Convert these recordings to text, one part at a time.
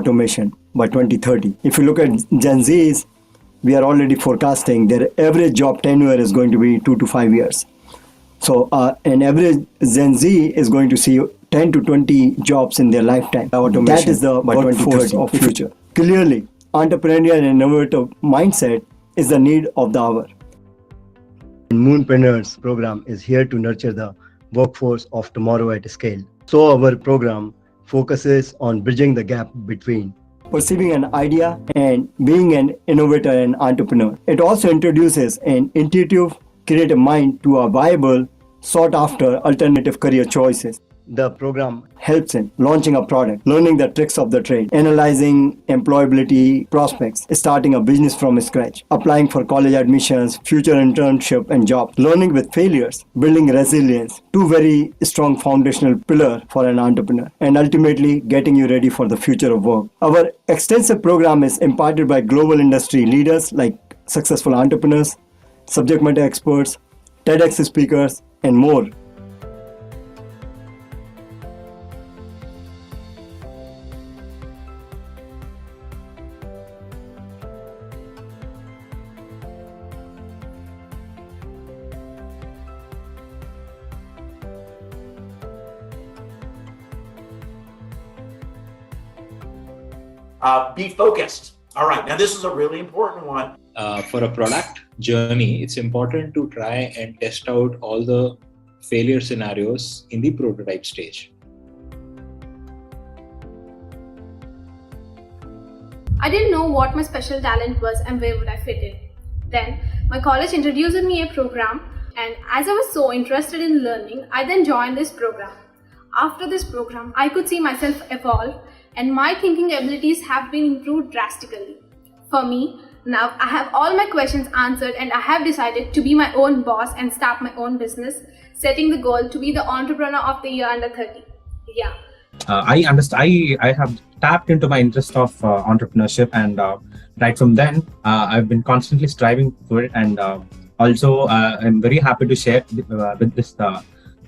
automation by 2030. If you look at Gen Zs, we are already forecasting their average job tenure is going to be 2 to 5 years. So an average Gen Z is going to see 10 to 20 jobs in their lifetime. Automation that is the workforce of future. Clearly, entrepreneurial and innovative mindset is the need of the hour. Moonpreneur's program is here to nurture the workforce of tomorrow at scale. So our program focuses on bridging the gap between perceiving an idea and being an innovator and entrepreneur. It also introduces an intuitive, creative mind to a viable, sought-after alternative career choices. The program helps in launching a product, learning the tricks of the trade, analyzing employability prospects, starting a business from scratch, applying for college admissions, future internship and jobs, learning with failures, building resilience, two very strong foundational pillars for an entrepreneur, and ultimately getting you ready for the future of work. Our extensive program is imparted by global industry leaders like successful entrepreneurs, subject matter experts, TEDx speakers, and more. Be focused. All right, now this is a really important one. For a product journey, it's important to try and test out all the failure scenarios in the prototype stage. I didn't know what my special talent was and where would I fit in. Then my college introduced me a program, and as I was so interested in learning, I then joined this program. After this program, I could see myself evolve, and my thinking abilities have been improved drastically. For me, now I have all my questions answered, and I have decided to be my own boss and start my own business, setting the goal to be the entrepreneur of the year under 30. Yeah. I understand. I have tapped into my interest of entrepreneurship, and right from then, I've been constantly striving for it. And also, I'm very happy to share with this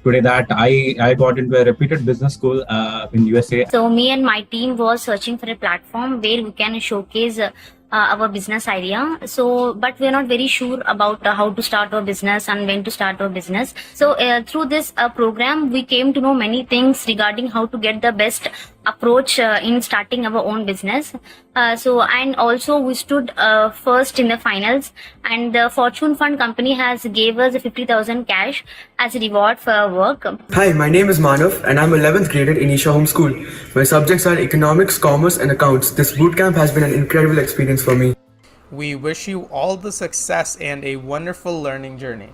today that I got into a reputed business school in USA. So me and my team was searching for a platform where we can showcase our business idea. So, but we're not very sure about how to start our business and when to start our business. So through this program, we came to know many things regarding how to get the best approach in starting our own business. And also we stood first in the finals, and the Fortune Fund company has gave us 50,000 cash as a reward for our work. Hi, my name is Manav and I'm 11th grade at Inisha Home School. My subjects are economics, commerce and accounts. This bootcamp has been an incredible experience for me. We wish you all the success and a wonderful learning journey.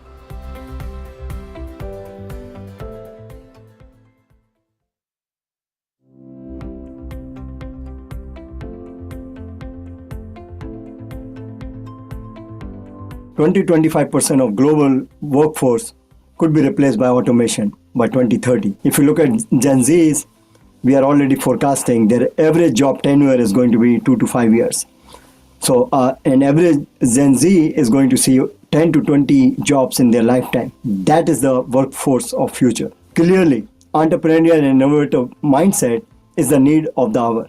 To 25% of global workforce could be replaced by automation by 2030. If you look at Gen Zs, we are already forecasting their average job tenure is going to be 2 to 5 years. So an average Gen Z is going to see 10 to 20 jobs in their lifetime. That is the workforce of future. Clearly, entrepreneurial and innovative mindset is the need of the hour.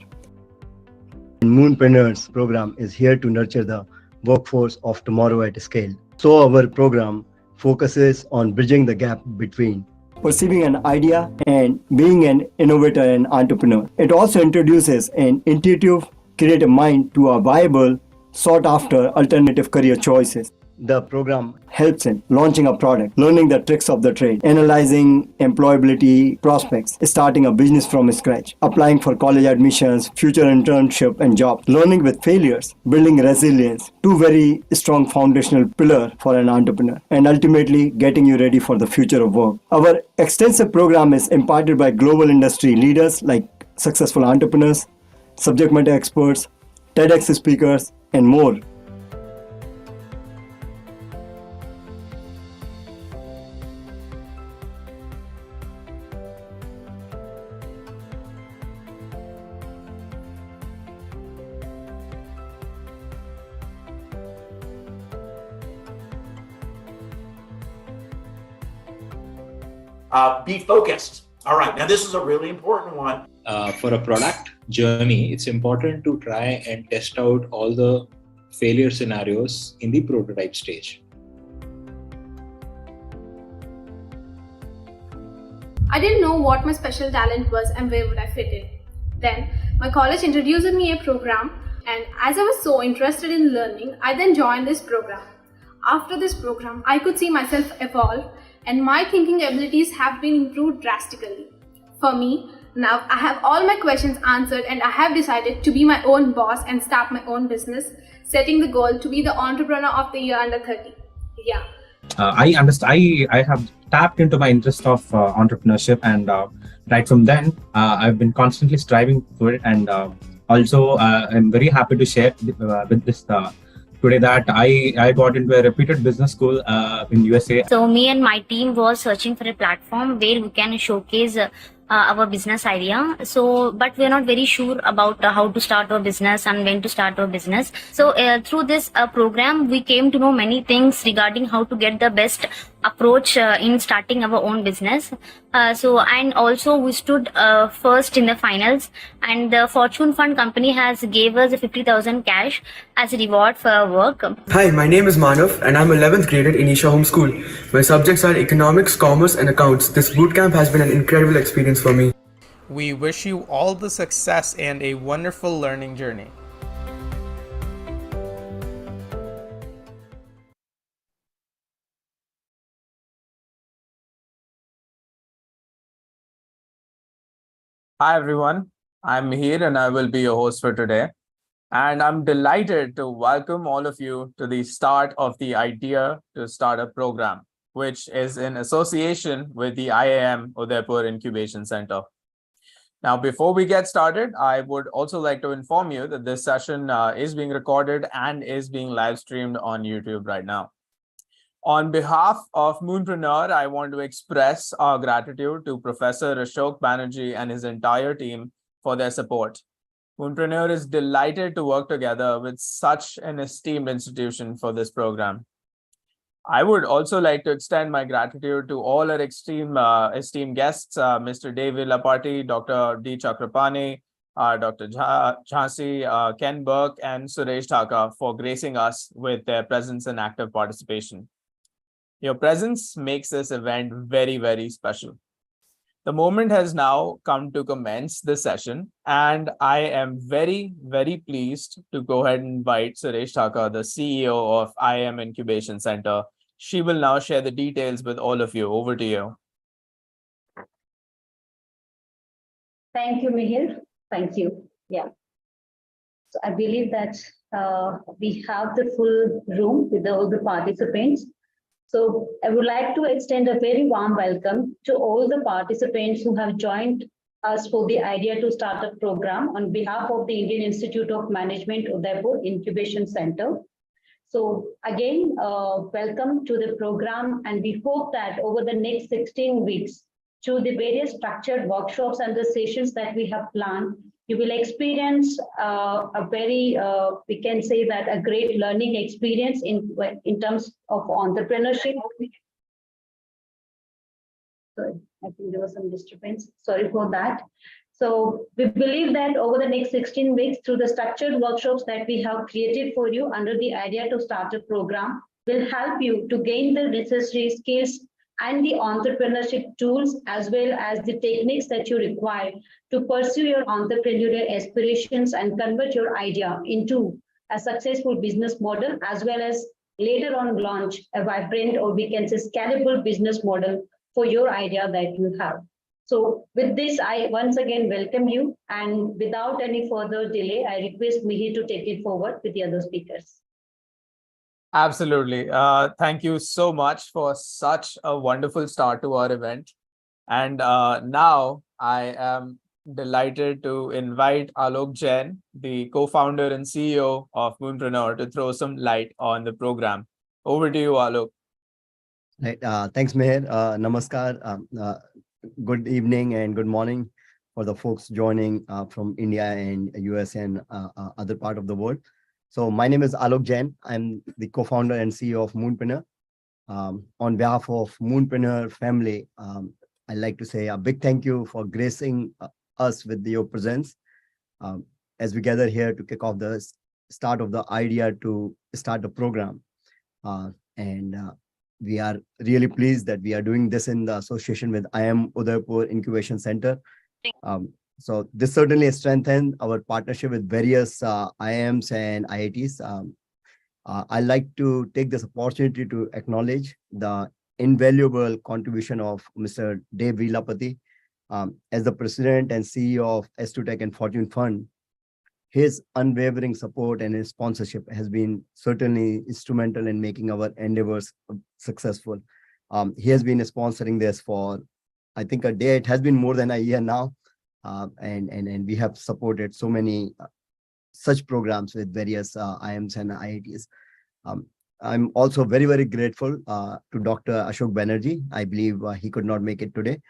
Moonpreneur's program is here to nurture the workforce of tomorrow at scale. So our program focuses on bridging the gap between perceiving an idea and being an innovator and entrepreneur. It also introduces an intuitive, creative mind to a viable, sought-after alternative career choices. The program helps in launching a product, learning the tricks of the trade, analyzing employability prospects, starting a business from scratch, applying for college admissions, future internship and jobs, learning with failures, building resilience, two very strong foundational pillars for an entrepreneur, and ultimately getting you ready for the future of work. Our extensive program is imparted by global industry leaders like successful entrepreneurs, subject matter experts, TEDx speakers, and more. Be focused. All right, now this is a really important one. For a product journey, it's important to try and test out all the failure scenarios in the prototype stage. I didn't know what my special talent was and where would I fit in. Then, my college introduced me a program, and as I was so interested in learning, I then joined this program. After this program, I could see myself evolve, and my thinking abilities have been improved drastically. For me, now I have all my questions answered, and I have decided to be my own boss and start my own business, setting the goal to be the entrepreneur of the year under 30. Yeah. I understand. I have tapped into my interest of entrepreneurship, and right from then, I've been constantly striving for it. And also, I'm very happy to share with this today that I got into a reputed business school in USA. So me and my team was searching for a platform where we can showcase our business idea. So, but we're not very sure about how to start our business and when to start our business. So through this program, we came to know many things regarding how to get the best approach in starting our own business. And also we stood first in the finals, and the Fortune Fund company has gave us 50,000 cash as a reward for our work. Hi, my name is Manav and I'm 11th grade at Inisha Home School. My subjects are economics, commerce and accounts. This bootcamp has been an incredible experience for me. We wish you all the success and a wonderful learning journey. Hi everyone, I'm Mihir and I will be your host for today. And I'm delighted to welcome all of you to the start of the Idea to Startup program, which is in association with the IIM Udaipur Incubation Centre. Now, before we get started, I would also like to inform you that this session is being recorded and is being live streamed on YouTube right now. On behalf of Moonpreneur, I want to express our gratitude to Professor Ashok Banerjee and his entire team for their support. Moonpreneur is delighted to work together with such an esteemed institution for this program. I would also like to extend my gratitude to all our esteemed guests, Mr. David Laparty, Dr. D. Chakrapani, Dr. Jhansi, Ken Burke, and Suresh Thaka for gracing us with their presence and active participation. Your presence makes this event very, very special. The moment has now come to commence the session, and I am very, very pleased to go ahead and invite Suresh Thaka, the CEO of IIM Incubation Centre. She will now share the details with all of you. Over to you. Thank you, Mihir. Thank you. Yeah. So I believe that we have the full room with all the participants. So I would like to extend a very warm welcome to all the participants who have joined us for the Idea to Startup program on behalf of the Indian Institute of Management Udaipur Incubation Centre. So again, welcome to the program, and we hope that over the next 16 weeks, through the various structured workshops and the sessions that we have planned, you will experience a very, we can say that a great learning experience in terms of entrepreneurship. Sorry, I think there was some disturbance. Sorry for that. So we believe that over the next 16 weeks, through the structured workshops that we have created for you under the Idea to Startup program, will help you to gain the necessary skills and the entrepreneurship tools, as well as the techniques that you require to pursue your entrepreneurial aspirations and convert your idea into a successful business model, as well as later on launch a vibrant, or we can say scalable business model for your idea that you have. So with this, I once again welcome you, and without any further delay, I request Mihir to take it forward with the other speakers. Absolutely. Thank you so much for such a wonderful start to our event. And now I am delighted to invite Alok Jain, the co-founder and CEO of Moonpreneur, to throw some light on the program. Over to you, Alok. Right. Thanks, Meher. Namaskar. Good evening and good morning for the folks joining from India and US and other part of the world. So my name is Alok Jain. I'm the co-founder and CEO of Moonpreneur. On behalf of Moonpreneur family, I'd like to say a big thank you for gracing us with your presence. as we gather here to kick off the start of the idea to start the program. And we are really pleased that we are doing this in the association with IIM Udaipur Incubation Centre. So this certainly strengthened our partnership with various IIMs and IITs. I'd like to take this opportunity to acknowledge the invaluable contribution of Mr. Dave Vilapati. As the president and CEO of S2 Tech and Fortune Fund, his unwavering support and his sponsorship has been certainly instrumental in making our endeavors successful. He has been sponsoring this for, I think, a day. It has been more than a year now. And we have supported so many such programs with various IIMs and IITs. I'm also very, very grateful to Dr. Ashok Banerjee. I believe he could not make it today.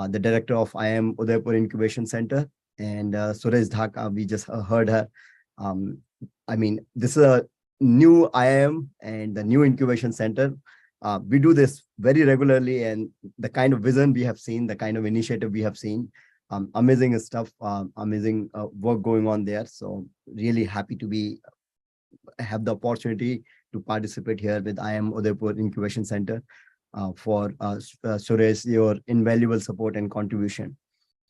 The director of IIM Udaipur Incubation Centre, and Suresh Dhaka, we just heard her. I mean, this is a new IIM and the new incubation center. We do this very regularly, and the kind of vision we have seen, the kind of initiative we have seen, amazing stuff, amazing work going on there. So really happy to have the opportunity to participate here with IIM Udaipur Incubation Center for Suresh, your invaluable support and contribution.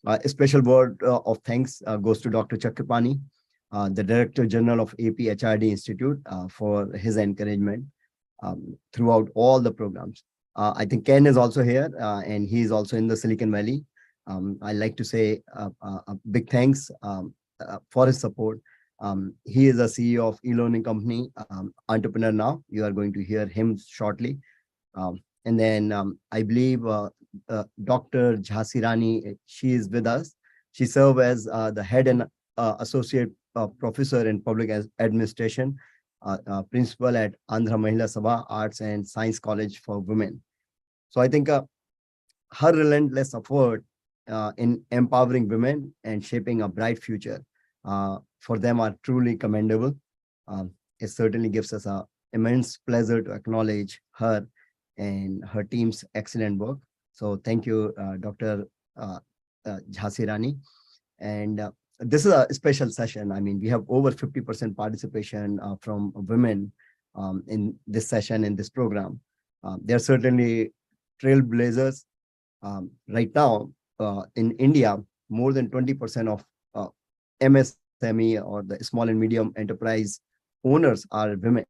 A special word of thanks goes to Dr. Chakrapani, the Director General of AP HRD Institute, for his encouragement throughout all the programs. I think Ken is also here, and he is also in the Silicon Valley. I'd like to say a big thanks for his support. He is a CEO of e-learning company, Entrepreneur Now. You are going to hear him shortly. And then I believe Dr. Jhansi Rani, she is with us. She serves as the head and associate professor in public administration, principal at Andhra Mahila Sabha Arts and Science College for Women. So I think her relentless effort in empowering women and shaping a bright future for them are truly commendable. It certainly gives us an immense pleasure to acknowledge her and her team's excellent work. So thank you, Dr. Jhansi Rani. And this is a special session. I mean, we have over 50% participation from women in this session, in this program. They're certainly trailblazers. Right now, in India, more than 20% of MSME or the small and medium enterprise owners are women.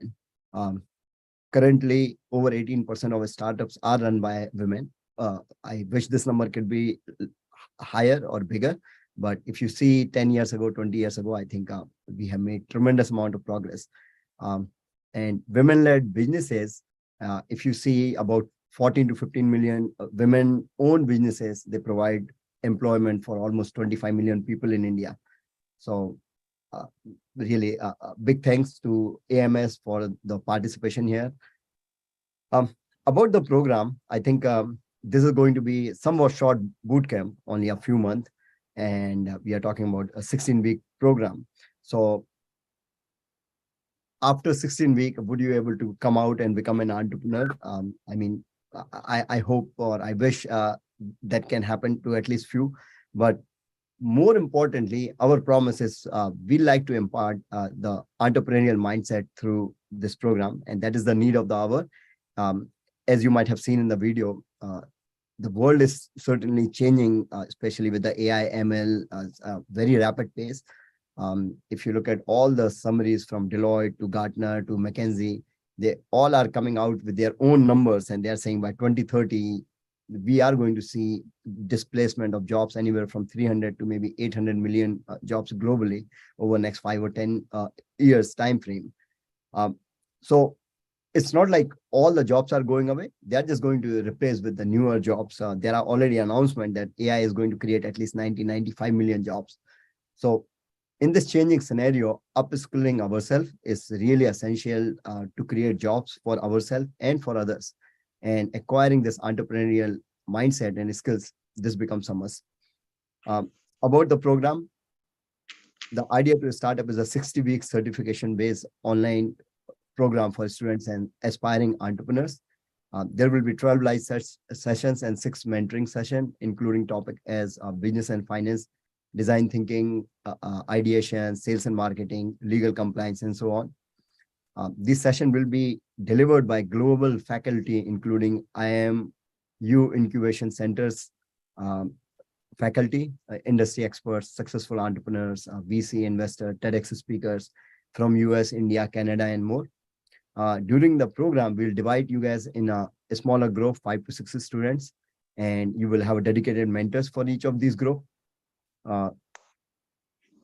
Currently, over 18% of startups are run by women. I wish this number could be higher or bigger, but if you see 10 years ago, 20 years ago, I think we have made tremendous amount of progress. And women-led businesses, if you see about 14 to 15 million women-owned businesses, they provide employment for almost 25 million people in India. So really big thanks to AMS for the participation here. About the program, I think this is going to be somewhat short boot camp, only a few months, and we are talking about a 16-week program. So after 16 weeks, would you able to come out and become an entrepreneur? I mean, I hope or I wish that can happen to at least few, but more importantly, our promise is we like to impart the entrepreneurial mindset through this program, and that is the need of the hour. As you might have seen in the video, the world is certainly changing, especially with the AI, ML, very rapid pace. If you look at all the summaries from Deloitte to Gartner to McKinsey, they all are coming out with their own numbers, and they're saying by 2030, we are going to see displacement of jobs anywhere from 300 to maybe 800 million jobs globally over the next 5 or 10 years time frame. So it's not like all the jobs are going away. They're just going to replace with the newer jobs. There are already announcements that AI is going to create at least 95 million jobs. So in this changing scenario, upskilling ourselves is really essential to create jobs for ourselves and for others. And acquiring this entrepreneurial mindset and skills, this becomes a must. About the program, the idea to start up is a 60-week certification-based online program for students and aspiring entrepreneurs. There will be 12 live sessions and 6 mentoring sessions, including topics as business and finance, design thinking, ideation, sales and marketing, legal compliance, and so on. This session will be delivered by global faculty, including IIM Incubation Center's faculty, industry experts, successful entrepreneurs, VC investor, TEDx speakers from US, India, Canada, and more. During the program, we'll divide you guys in a smaller group, 5 to 6 students, and you will have dedicated mentors for each of these groups.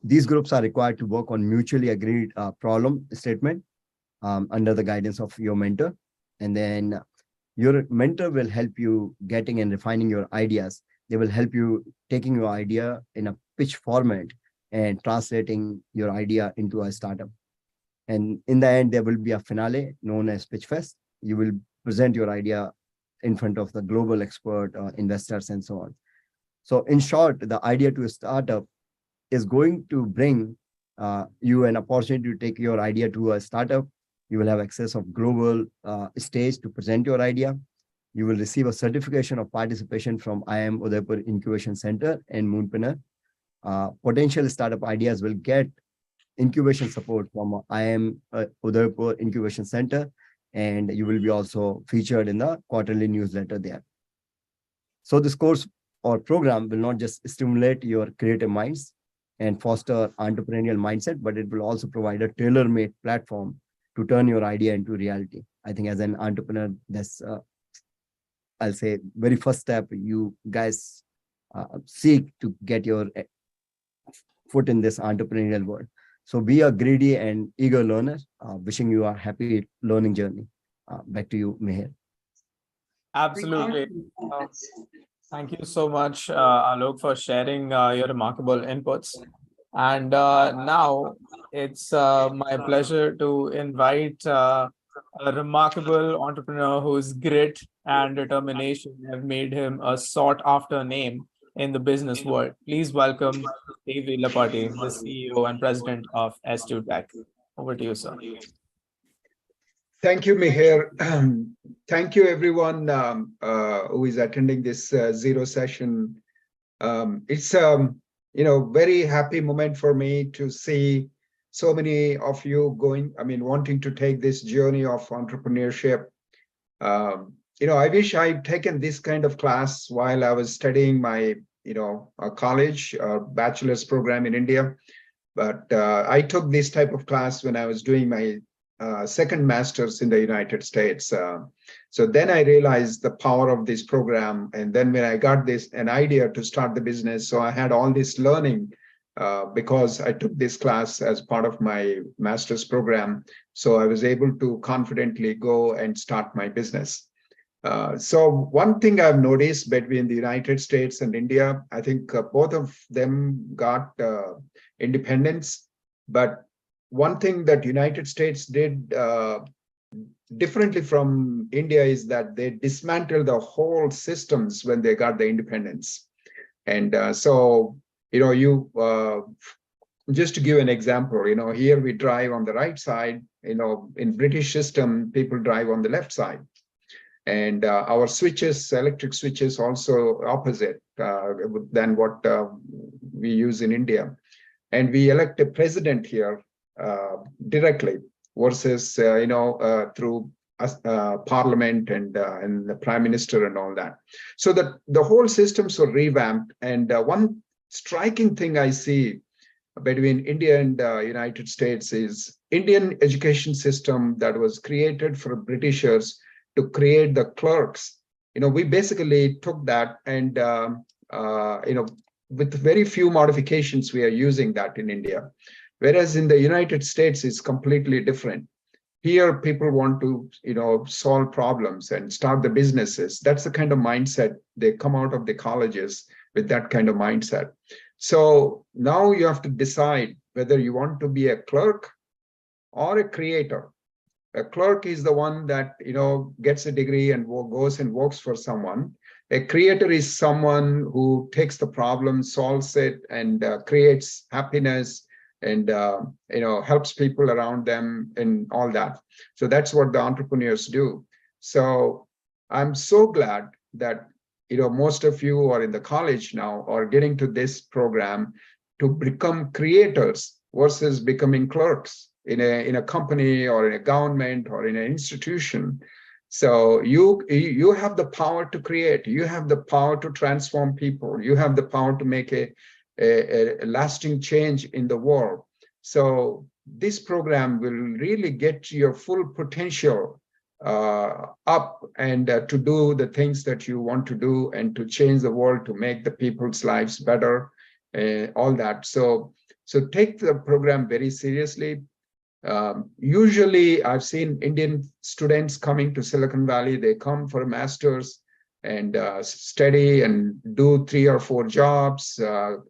These groups are required to work on mutually agreed problem statement under the guidance of your mentor. And then your mentor will help you getting and refining your ideas. They will help you taking your idea in a pitch format and translating your idea into a startup. And in the end, there will be a finale known as Pitch Fest. You will present your idea in front of the global expert, investors, and so on. So in short, the idea to a startup is going to bring you an opportunity to take your idea to a startup. You will have access of global stage to present your idea. You will receive a certification of participation from IIM Udaipur Incubation Centre and Moonpreneur. Potential startup ideas will get incubation support from IIM Udaipur Incubation Centre, and you will be also featured in the quarterly newsletter there. So this course or program will not just stimulate your creative minds and foster entrepreneurial mindset, but it will also provide a tailor-made platform to turn your idea into reality. I think as an entrepreneur, that's, I'll say, very first step you guys seek to get your foot in this entrepreneurial world. So be a greedy and eager learner. Wishing you a happy learning journey. Back to you, Meher. Absolutely. Thank you so much, Alok, for sharing your remarkable inputs. And now it's my pleasure to invite a remarkable entrepreneur whose grit and determination have made him a sought-after name in the business world. Please welcome Steve Lapati, the CEO and President of S2 Tech. Over to you, sir. Thank you, Meher. Thank you, everyone who is attending this Zero session. It's very happy moment for me to see so many of you wanting to take this journey of entrepreneurship. I wish I'd taken this kind of class while I was studying my, college bachelor's program in India. But I took this type of class when I was doing my second master's in the United States. So then I realized the power of this program. And then when I got an idea to start the business, so I had all this learning because I took this class as part of my master's program. So I was able to confidently go and start my business. So one thing I've noticed between the United States and India, I think both of them got independence, but one thing that United States did differently from India is that they dismantled the whole systems when they got the independence. And just to give an example, here we drive on the right side, in British system, people drive on the left side. And our switches, electric switches, also opposite than what we use in India. And we elect a president here directly versus through parliament and the prime minister and all that. So that the whole systems were revamped. And one striking thing I see between India and United States is Indian education system that was created for Britishers to create the clerks. We basically took that and with very few modifications, we are using that in India. Whereas in the United States, it's completely different. Here, people want to, solve problems and start the businesses. That's the kind of mindset. They come out of the colleges with that kind of mindset. So now you have to decide whether you want to be a clerk or a creator. A clerk is the one that, gets a degree and goes and works for someone. A creator is someone who takes the problem, solves it, and creates happiness and helps people around them and all that. So that's what the entrepreneurs do. So I'm so glad that most of you are in the college now or getting to this program to become creators versus becoming clerks in a company or in a government or in an institution. So you have the power to create, you have the power to transform people, you have the power to make a lasting change in the world. So this program will really get your full potential up and to do the things that you want to do and to change the world, to make the people's lives better, all that. So take the program very seriously. Usually I've seen Indian students coming to Silicon Valley, they come for a master's and study and do 3 or 4 jobs,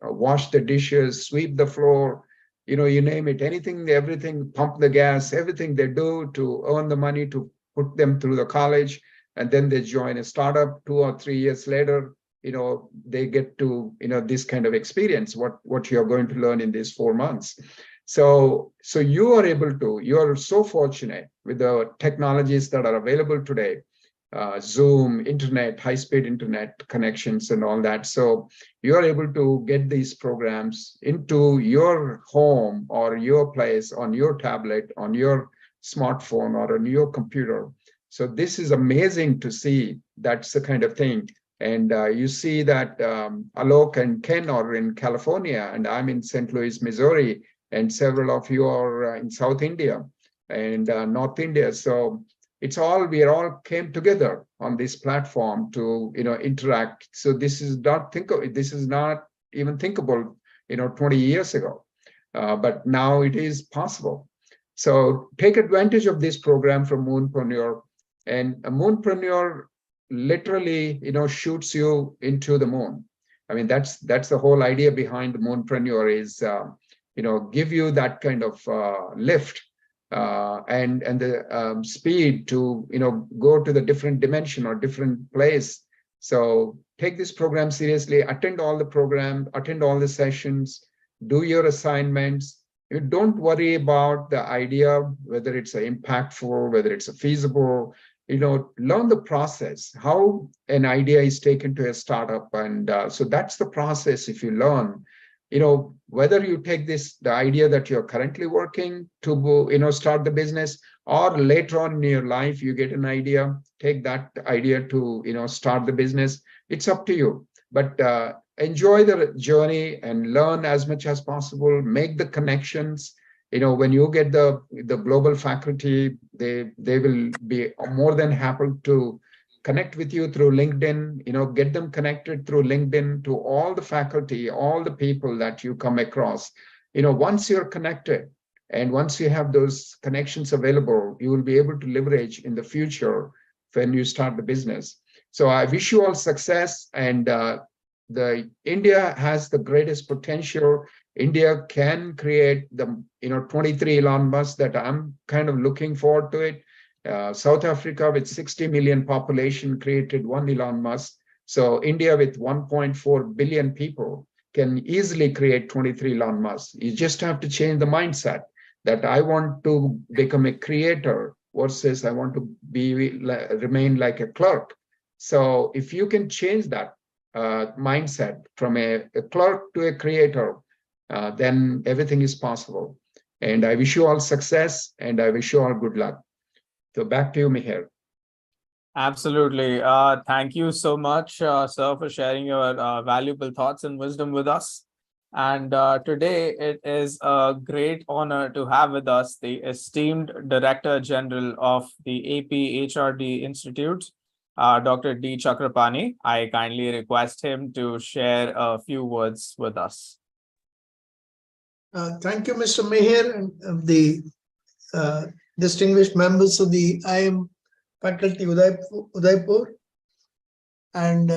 wash the dishes, sweep the floor, you name it, anything, everything, pump the gas, everything they do to earn the money to put them through the college. And then they join a startup 2 or 3 years later, they get to, this kind of experience, what you're going to learn in these 4 months. So you are so fortunate with the technologies that are available today, Zoom, internet, high-speed internet connections and all that. So you are able to get these programs into your home or your place, on your tablet, on your smartphone or on your computer. So this is amazing to see. That's the kind of thing. And you see that Alok and Ken are in California, and I'm in St. Louis, Missouri, and several of you are in South India and North India. So we all came together on this platform to interact. So this is not even thinkable 20 years ago, but now it is possible. So take advantage of this program from Moonpreneur, and a Moonpreneur literally shoots you into the moon. I mean, that's the whole idea behind the Moonpreneur is give you that kind of lift and the speed to go to the different dimension or different place. So take this program seriously, attend all the program, attend all the sessions, do your assignments. You don't worry about the idea, whether it's impactful, whether it's feasible. Learn the process, how an idea is taken to a startup. And so that's the process. If you learn, whether you take the idea that you're currently working to, start the business, or later on in your life, you get an idea, take that idea to, start the business. It's up to you, but enjoy the journey and learn as much as possible, make the connections. When you get the global faculty, they will be more than happy to connect with you through LinkedIn, get them connected through LinkedIn to all the faculty, all the people that you come across. Once you're connected and once you have those connections available, you will be able to leverage in the future when you start the business. So I wish you all success, and India has the greatest potential. India can create the 23 Elon Musk that I'm kind of looking forward to it. South Africa with 60 million population created 1 Elon Musk. So India with 1.4 billion people can easily create 23 Elon Musk. You just have to change the mindset that I want to become a creator versus I want to remain like a clerk. So if you can change that mindset from a clerk to a creator, then everything is possible. And I wish you all success, and I wish you all good luck. So back to you, Mihir. Absolutely. Thank you so much, sir, for sharing your valuable thoughts and wisdom with us. And today it is a great honor to have with us the esteemed Director General of the AP HRD Institute, Dr. D. Chakrapani. I kindly request him to share a few words with us. Thank you, Mr. Mihir, and the distinguished members of the IIM faculty Udaipur. And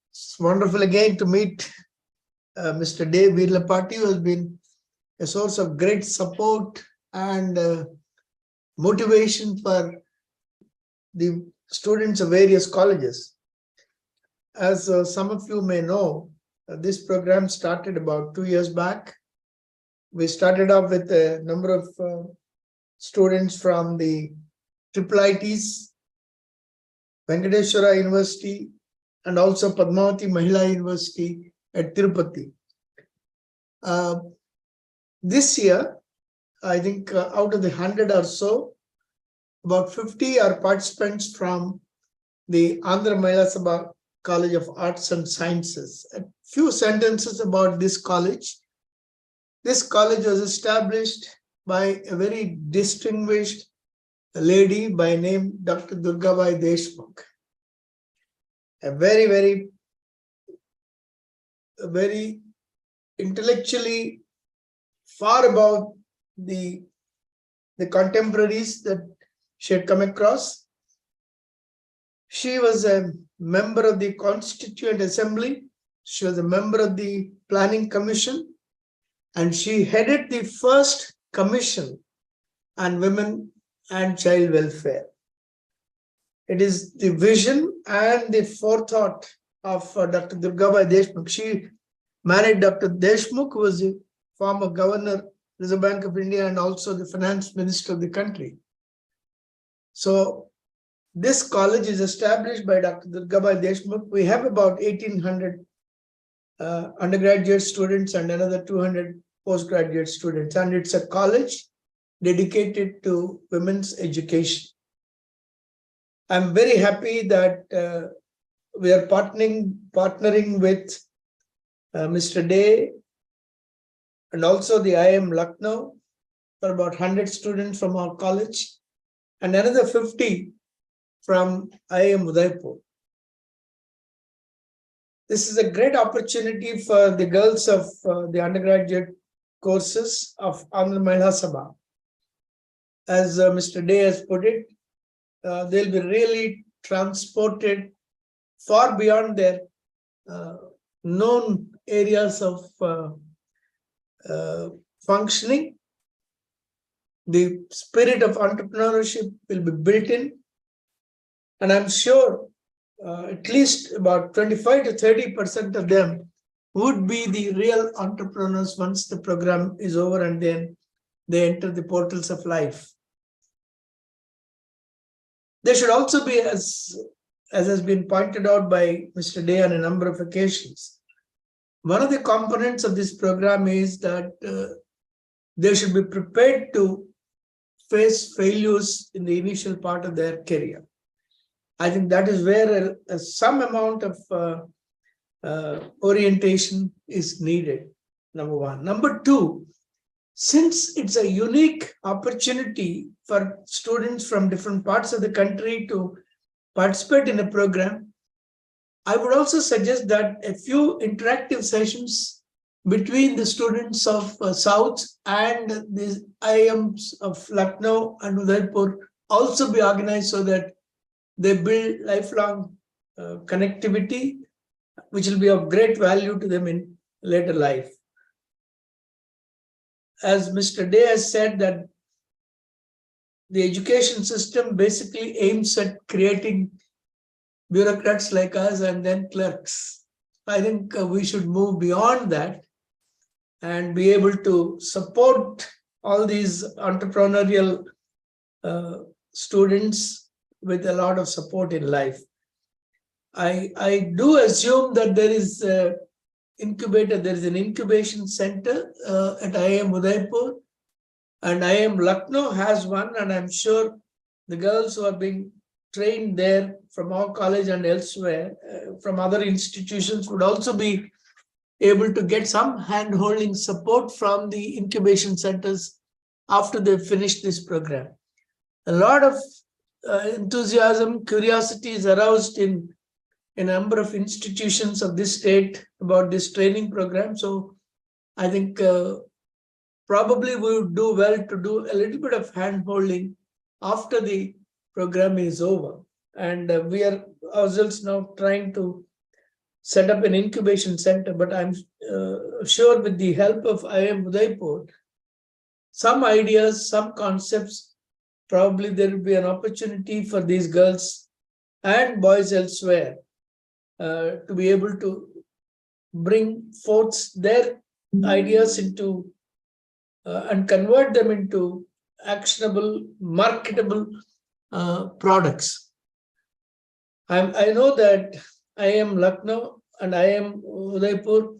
it's wonderful again to meet Mr. Dave Virlapati, who has been a source of great support and motivation for the students of various colleges. As some of you may know, this program started about 2 years back. We started off with a number of students from the IIITs, Venkateshwara University, and also Padmavati Mahila University at Tirupati. This year, I think out of the 100 or so, about 50 are participants from the Andhra Mahila Sabha College of Arts and Sciences. A few sentences about this college. This college was established by a very distinguished lady by name Dr. Durgabai Deshmukh. A very intellectually far above the contemporaries that she had come across. She was a member of the Constituent Assembly. She was a member of the Planning Commission, and she headed the first commission on women and child welfare. It is the vision and the forethought of Dr. Durgabai Deshmukh. She married Dr. Deshmukh, who was the former governor, Reserve Bank of India, and also the finance minister of the country. So this college is established by Dr. Durgabai Deshmukh. We have about 1,800 undergraduate students and another 200 postgraduate students. And it's a college dedicated to women's education. I'm very happy that we are partnering with Mr. Day and also the IIM Lucknow for about 100 students from our college and another 50 from IIM Udaipur. This is a great opportunity for the girls of the undergraduate courses of Andhra Mahila Sabha. As Mr. Day has put it, they'll be really transported far beyond their known areas of functioning. The spirit of entrepreneurship will be built in, and I'm sure at least about 25 to 30% of them would be the real entrepreneurs once the program is over and then they enter the portals of life. There should also be, as has been pointed out by Mr. Day on a number of occasions, one of the components of this program is that they should be prepared to face failures in the initial part of their career. I think that is where some amount of orientation is needed, number one. Number two, since it's a unique opportunity for students from different parts of the country to participate in a program, I would also suggest that a few interactive sessions between the students of South and the IIMs of Lucknow and Udaipur also be organized so that they build lifelong connectivity, which will be of great value to them in later life. As Mr. Day has said, that the education system basically aims at creating bureaucrats like us and then clerks. I think we should move beyond that and be able to support all these entrepreneurial students with a lot of support in life. I do assume that there is an incubation center at IIM Udaipur, and IIM Lucknow has one, and I'm sure the girls who are being trained there from our college and elsewhere, from other institutions, would also be able to get some hand-holding support from the incubation centers after they finish this program. A lot of enthusiasm, curiosity is aroused in a number of institutions of this state about this training program. So I think probably we would do well to do a little bit of hand-holding after the program is over. And we are ourselves now trying to set up an incubation center, but I'm sure with the help of IIM Udaipur, some ideas, some concepts, probably there will be an opportunity for these girls and boys elsewhere to be able to bring forth their ideas into and convert them into actionable, marketable products. I know that IIM Lucknow and IIM Udaipur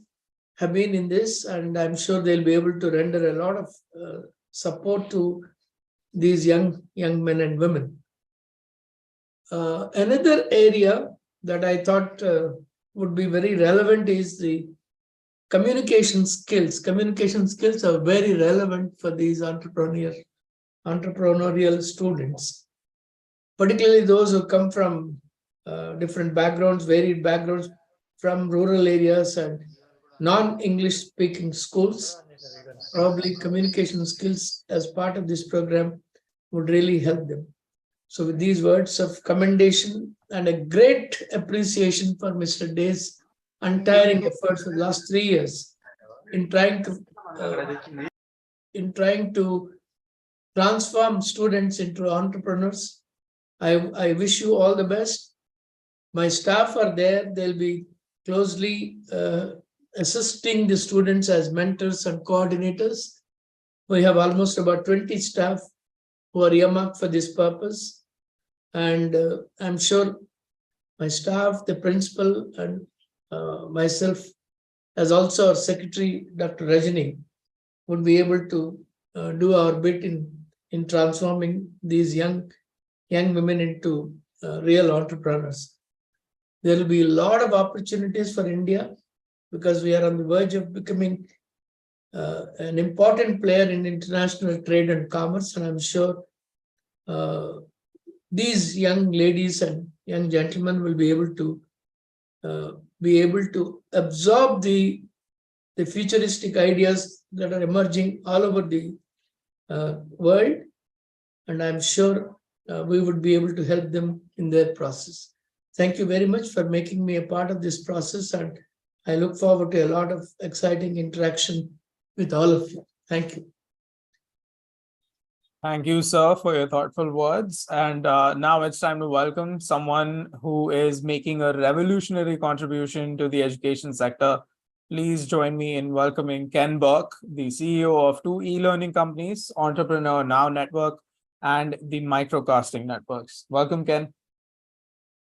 have been in this, and I'm sure they'll be able to render a lot of support to these young men and women. Another area that I thought would be very relevant is the communication skills. Communication skills are very relevant for these entrepreneurial students, particularly those who come from different backgrounds, varied backgrounds, from rural areas and non-English speaking schools. Probably communication skills as part of this program would really help them. So with these words of commendation and a great appreciation for Mr. Day's untiring efforts for the last 3 years in trying to transform students into entrepreneurs, I wish you all the best. My staff are there. They'll be closely assisting the students as mentors and coordinators. We have almost about 20 staff who are earmarked for this purpose. And I'm sure my staff, the principal, and myself, as also our secretary, Dr. Rajani, would be able to do our bit in transforming these young women into real entrepreneurs. There will be a lot of opportunities for India because we are on the verge of becoming an important player in international trade and commerce. And I'm sure these young ladies and young gentlemen will be able to absorb the futuristic ideas that are emerging all over the world. And I'm sure we would be able to help them in their process. Thank you very much for making me a part of this process, and I look forward to a lot of exciting interaction with all of you. Thank you. Thank you, sir, for your thoughtful words. And now it's time to welcome someone who is making a revolutionary contribution to the education sector. Please join me in welcoming Ken Burke, the CEO of 2 e-learning companies, Entrepreneur Now Network and the Microcasting Networks. Welcome, Ken.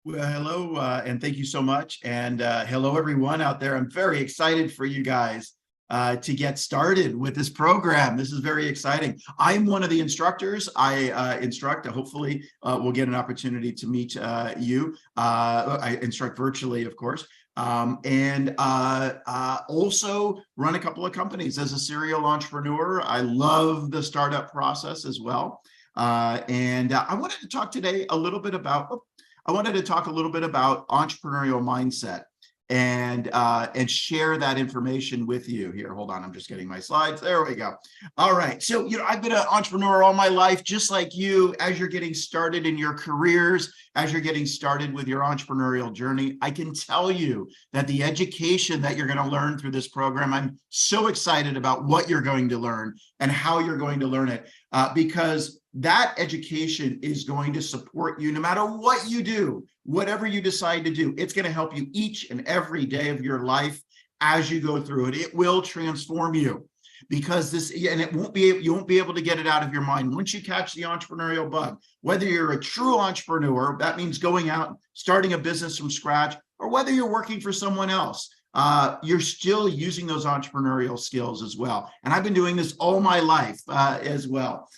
Well, hello, and thank you so much. And hello, everyone out there. I'm very excited for you guys to get started with this program. This is very exciting. I'm one of the instructors. I instruct. Hopefully, we'll get an opportunity to meet you. I instruct virtually, of course. And also run a couple of companies as a serial entrepreneur. I love the startup process as well. And I wanted to talk today a little bit about entrepreneurial mindset and share that information with you. Here, hold on, I'm just getting my slides. There we go. All right, so I've been an entrepreneur all my life, just like you. As you're getting started in your careers, as you're getting started with your entrepreneurial journey, I can tell you that the education that you're going to learn through this program, I'm so excited about what you're going to learn and how you're going to learn it, because that education is going to support you no matter what you do, whatever you decide to do. It's going to help you each and every day of your life as you go through it. It will transform you, because you won't be able to get it out of your mind. Once you catch the entrepreneurial bug, whether you're a true entrepreneur, that means going out, starting a business from scratch, or whether you're working for someone else, you're still using those entrepreneurial skills as well. And I've been doing this all my life as well.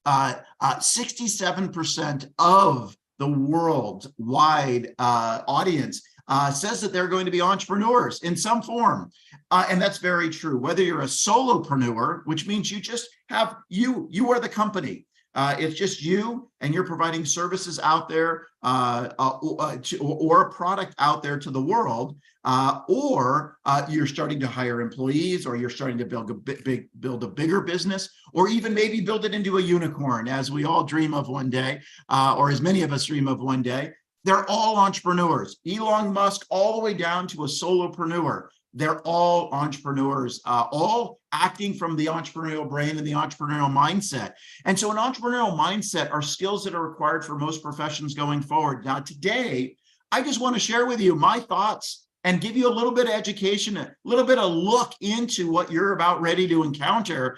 67% of the worldwide audience says that they're going to be entrepreneurs in some form. And that's very true. Whether you're a solopreneur, which means you just have you are the company. It's just you, and you're providing services out there or a product out there to the world, or you're starting to hire employees, or you're starting to build a bigger business, or even maybe build it into a unicorn, as we all dream of one day, or as many of us dream of one day. They're all entrepreneurs. Elon Musk, all the way down to a solopreneur. They're all entrepreneurs, all acting from the entrepreneurial brain and the entrepreneurial mindset. And so an entrepreneurial mindset are skills that are required for most professions going forward. Now, today, I just want to share with you my thoughts and give you a little bit of education, a little bit of look into what you're about ready to encounter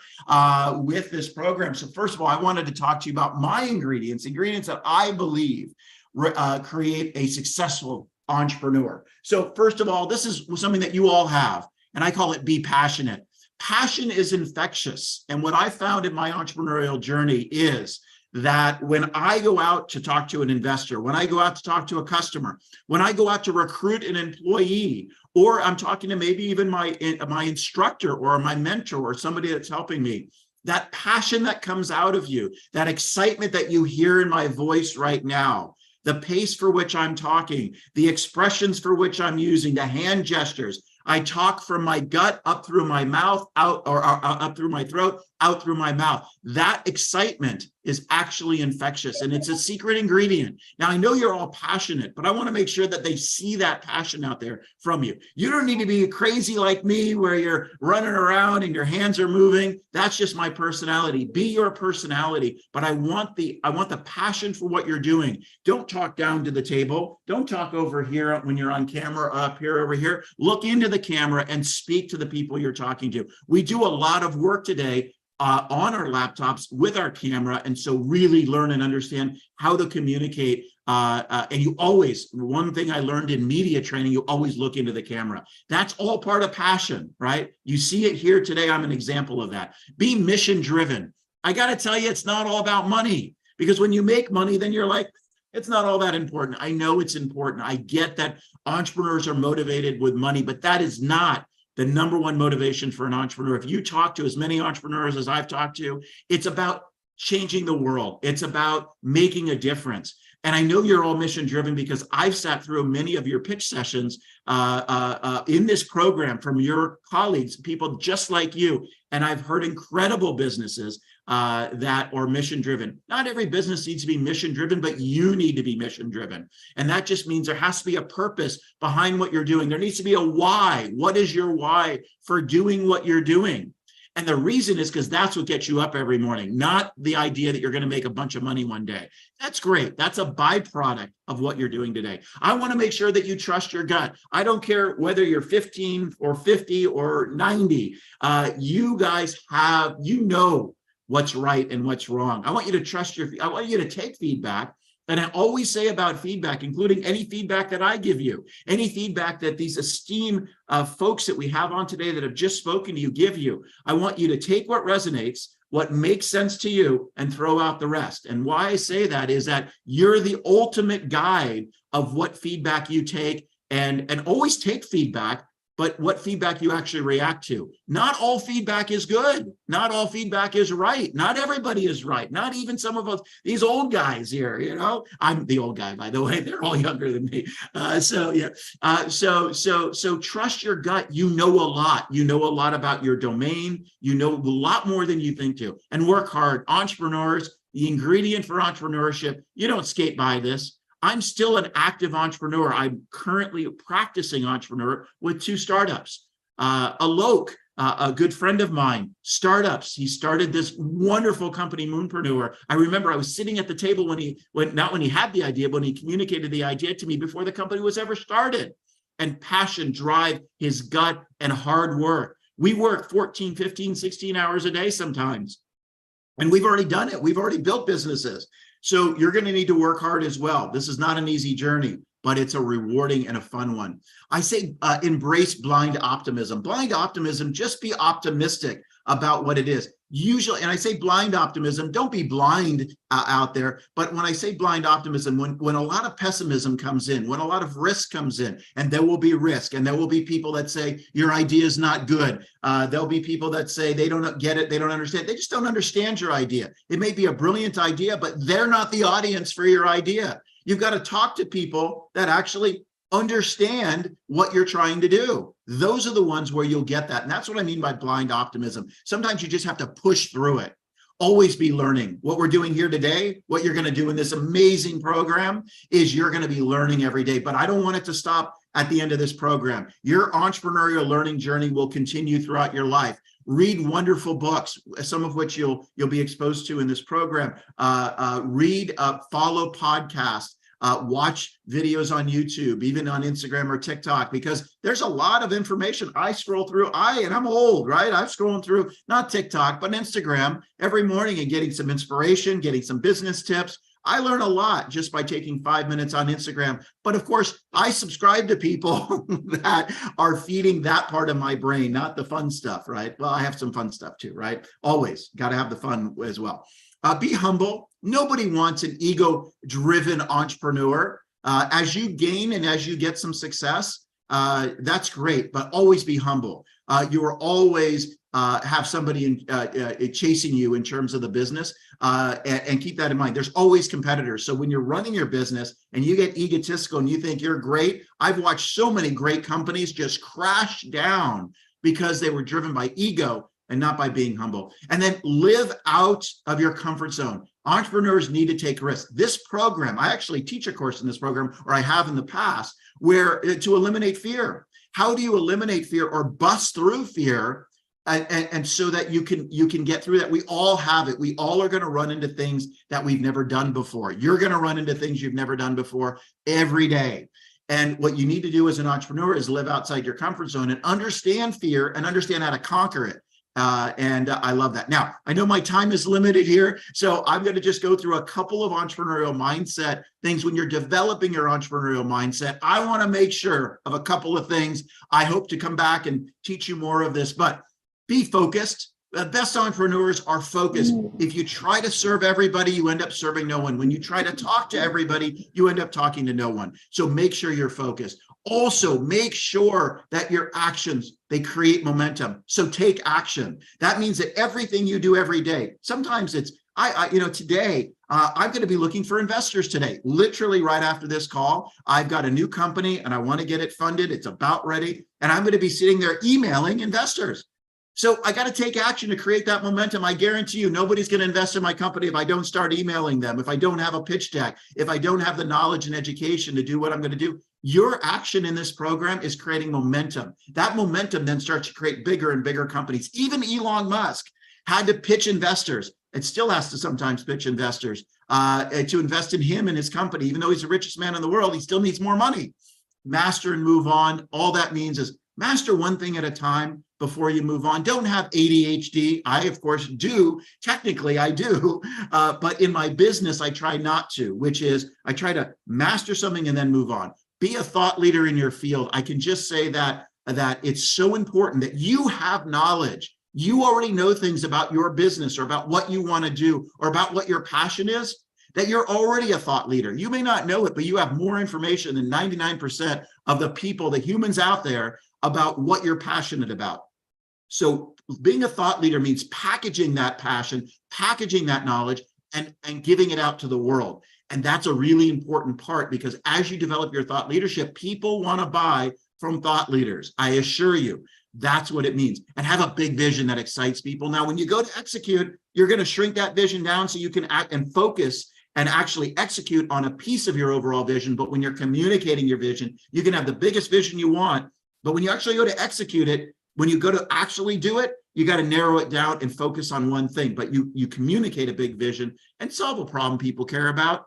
with this program. So first of all, I wanted to talk to you about my ingredients that I believe create a successful entrepreneur. So first of all, this is something that you all have. and I call it be passionate. Passion is infectious. And what I found in my entrepreneurial journey is that when I go out to talk to an investor, when I go out to talk to a customer, when I go out to recruit an employee, or I'm talking to maybe even my instructor or my mentor or somebody that's helping me, that passion that comes out of you, that excitement that you hear in my voice right now, the pace for which I'm talking, the expressions for which I'm using, the hand gestures. I talk from my gut up through my mouth, out or up through my throat, out through my mouth. That excitement is actually infectious, and it's a secret ingredient. Now, I know you're all passionate, but I want to make sure that they see that passion out there from you. You don't need to be crazy like me where you're running around and your hands are moving. That's just my personality. Be your personality, but I want the passion for what you're doing. Don't talk down to the table. Don't talk over here when you're on camera, up here, over here. Look into the camera and speak to the people you're talking to. We do a lot of work today on our laptops with our camera, and so really learn and understand how to communicate. And you always, one thing I learned in media training, you always look into the camera. That's all part of passion, right? You see it here today. I'm an example of that. Be mission driven. I got to tell you, it's not all about money, because when you make money, then you're like, it's not all that important. I know it's important. I get that entrepreneurs are motivated with money, but that is not the number one motivation for an entrepreneur. If you talk to as many entrepreneurs as I've talked to, it's about changing the world. It's about making a difference. And I know you're all mission driven because I've sat through many of your pitch sessions in this program from your colleagues, people just like you. And I've heard incredible businesses that are mission driven. Not every business needs to be mission driven, but you need to be mission driven. And that just means there has to be a purpose behind what you're doing. There needs to be a why. What is your why for doing what you're doing? And the reason is because that's what gets you up every morning, not the idea that you're going to make a bunch of money one day. That's great. That's a byproduct of what you're doing today. I want to make sure that you trust your gut. I don't care whether you're 15 or 50 or 90. You guys have, what's right and what's wrong. I want you to trust I want you to take feedback. And I always say about feedback, including any feedback that I give you, any feedback that these esteemed folks that we have on today that have just spoken to you give you, I want you to take what resonates, what makes sense to you, and throw out the rest. And why I say that is that you're the ultimate guide of what feedback you take, and always take feedback, but what feedback you actually react to. Not all feedback is good. Not all feedback is right. Not everybody is right. Not even some of us, these old guys here, I'm the old guy, by the way, they're all younger than me. So trust your gut. You know a lot. You know a lot about your domain. You know a lot more than you think to, and work hard. Entrepreneurs, the ingredient for entrepreneurship, you don't skate by this. I'm still an active entrepreneur. I'm currently a practicing entrepreneur with 2 startups. Alok, a good friend of mine, startups. He started this wonderful company, Moonpreneur. I remember I was sitting at the table not when he had the idea, but when he communicated the idea to me before the company was ever started. And passion, drive, his gut, and hard work. We work 14, 15, 16 hours a day sometimes. And we've already done it. We've already built businesses. So you're going to need to work hard as well. This is not an easy journey, but it's a rewarding and a fun one. I say embrace blind optimism. Blind optimism, just be optimistic about what it is. Usually, and I say blind optimism, don't be blind out there, but when I say blind optimism, when a lot of pessimism comes in, when a lot of risk comes in, and there will be risk, and there will be people that say your idea is not good. There'll be people that say they don't get it, they don't understand. They just don't understand your idea. It may be a brilliant idea, but they're not the audience for your idea. You've got to talk to people that actually understand what you're trying to do. Those are the ones where you'll get that. And that's what I mean by blind optimism. Sometimes you just have to push through it. Always be learning. What we're doing here today, what you're going to do in this amazing program is you're going to be learning every day. But I don't want it to stop at the end of this program. Your entrepreneurial learning journey will continue throughout your life. Read wonderful books, some of which you'll be exposed to in this program. Follow podcasts. Watch videos on YouTube, even on Instagram or TikTok, because there's a lot of information. I scroll through, and I'm old, right? I'm scrolling through, not TikTok, but Instagram every morning and getting some inspiration, getting some business tips. I learn a lot just by taking 5 minutes on Instagram. But of course, I subscribe to people that are feeding that part of my brain, not the fun stuff, right? Well, I have some fun stuff too, right? Always got to have the fun as well. Be humble. Nobody wants an ego-driven entrepreneur. As you gain and as you get some success, that's great, but always be humble. You will always have somebody chasing you in terms of the business, and keep that in mind. There's always competitors. So when you're running your business and you get egotistical and you think you're great, I've watched so many great companies just crash down because they were driven by ego and not by being humble. And then live out of your comfort zone. Entrepreneurs need to take risks. This program, I actually teach a course in this program, or I have in the past, where to eliminate fear. How do you eliminate fear or bust through fear, and so that you can get through that? We all have it. We all are going to run into things that we've never done before. You're going to run into things you've never done before every day. And what you need to do as an entrepreneur is live outside your comfort zone and understand fear and understand how to conquer it. And I love that. Now, I know my time is limited here, so I'm going to just go through a couple of entrepreneurial mindset things. When you're developing your entrepreneurial mindset, I want to make sure of a couple of things. I hope to come back and teach you more of this, but be focused. The best entrepreneurs are focused. If you try to serve everybody, you end up serving no one. When you try to talk to everybody, you end up talking to no one. So make sure you're focused. Also, make sure that your actions, they create momentum. So take action. That means that everything you do every day, sometimes it's, today, I'm going to be looking for investors today. Literally right after this call, I've got a new company and I want to get it funded. It's about ready. And I'm going to be sitting there emailing investors. So I got to take action to create that momentum. I guarantee you, nobody's going to invest in my company if I don't start emailing them, if I don't have a pitch deck, if I don't have the knowledge and education to do what I'm going to do. Your action in this program is creating momentum. That momentum then starts to create bigger and bigger companies. Even Elon Musk had to pitch investors, and still has to sometimes pitch investors to invest in him and his company. Even though he's the richest man in the world, he still needs more money. Master and move on. All that means is master one thing at a time before you move on. Don't have ADHD. I, of course, do. Technically, I do. But in my business, I try not to, which is I try to master something and then move on. Be a thought leader in your field. I can just say that it's so important that you have knowledge. You already know things about your business or about what you want to do or about what your passion is, that you're already a thought leader. You may not know it, but you have more information than 99% of the people, the humans out there, about what you're passionate about. So being a thought leader means packaging that passion, packaging that knowledge, and giving it out to the world. And that's a really important part, because as you develop your thought leadership, people want to buy from thought leaders. I assure you, that's what it means. And have a big vision that excites people. Now, when you go to execute, you're going to shrink that vision down so you can act and focus and actually execute on a piece of your overall vision. But when you're communicating your vision, you can have the biggest vision you want. But when you actually go to execute it, when you go to actually do it, you got to narrow it down and focus on one thing. But you communicate a big vision and solve a problem people care about.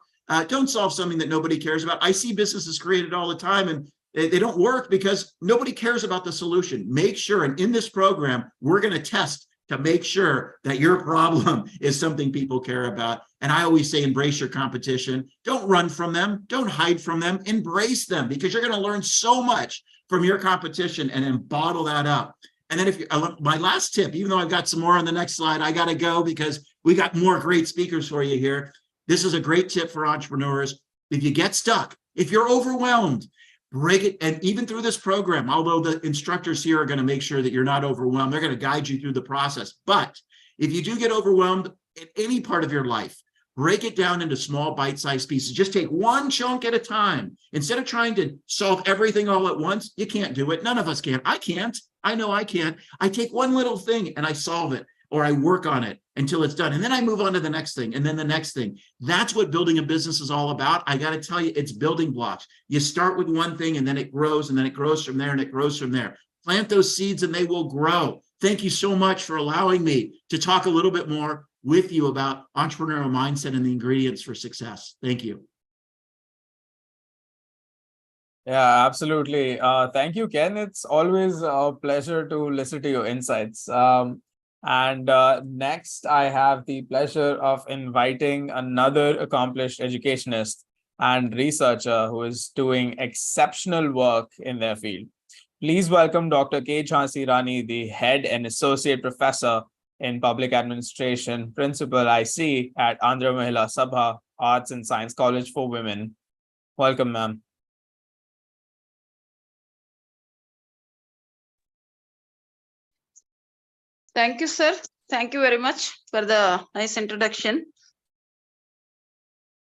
Don't solve something that nobody cares about. I see businesses created all the time and they don't work because nobody cares about the solution. Make sure, and in this program, we're going to test to make sure that your problem is something people care about. And I always say, embrace your competition. Don't run from them. Don't hide from them. Embrace them, because you're going to learn so much from your competition, and then bottle that up. And then my last tip, even though I've got some more on the next slide, I got to go because we got more great speakers for you here. This is a great tip for entrepreneurs. If you get stuck, if you're overwhelmed, break it. And even through this program, although the instructors here are going to make sure that you're not overwhelmed, they're going to guide you through the process. But if you do get overwhelmed in any part of your life, break it down into small bite-sized pieces. Just take one chunk at a time. Instead of trying to solve everything all at once, you can't do it. None of us can. I can't. I know I can't. I take one little thing and I solve it, or I work on it until it's done. And then I move on to the next thing, and then the next thing. That's what building a business is all about. I got to tell you, it's building blocks. You start with one thing and then it grows, and then it grows from there, and it grows from there. Plant those seeds and they will grow. Thank you so much for allowing me to talk a little bit more with you about entrepreneurial mindset and the ingredients for success. Thank you. Yeah, absolutely. Thank you, Ken. It's always a pleasure to listen to your insights. And next, I have the pleasure of inviting another accomplished educationist and researcher who is doing exceptional work in their field. Please welcome Dr. K. Jhansi Rani, the head and associate professor in public administration, principal IC at Andhra Mahila Sabha Arts and Science College for Women. Welcome, ma'am. Thank you, sir. Thank you very much for the nice introduction.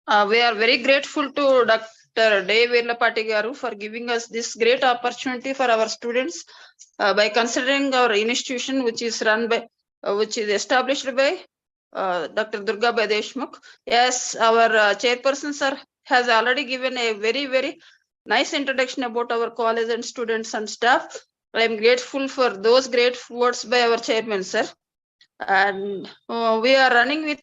We are very grateful to Dr. De Virlapati Garu for giving us this great opportunity for our students by considering our institution, which is run by, which is established by Dr. Durga Deshmukh. Yes, our chairperson, sir, has already given a very nice introduction about our college and students and staff. I am grateful for those great words by our chairman, sir. And we are running with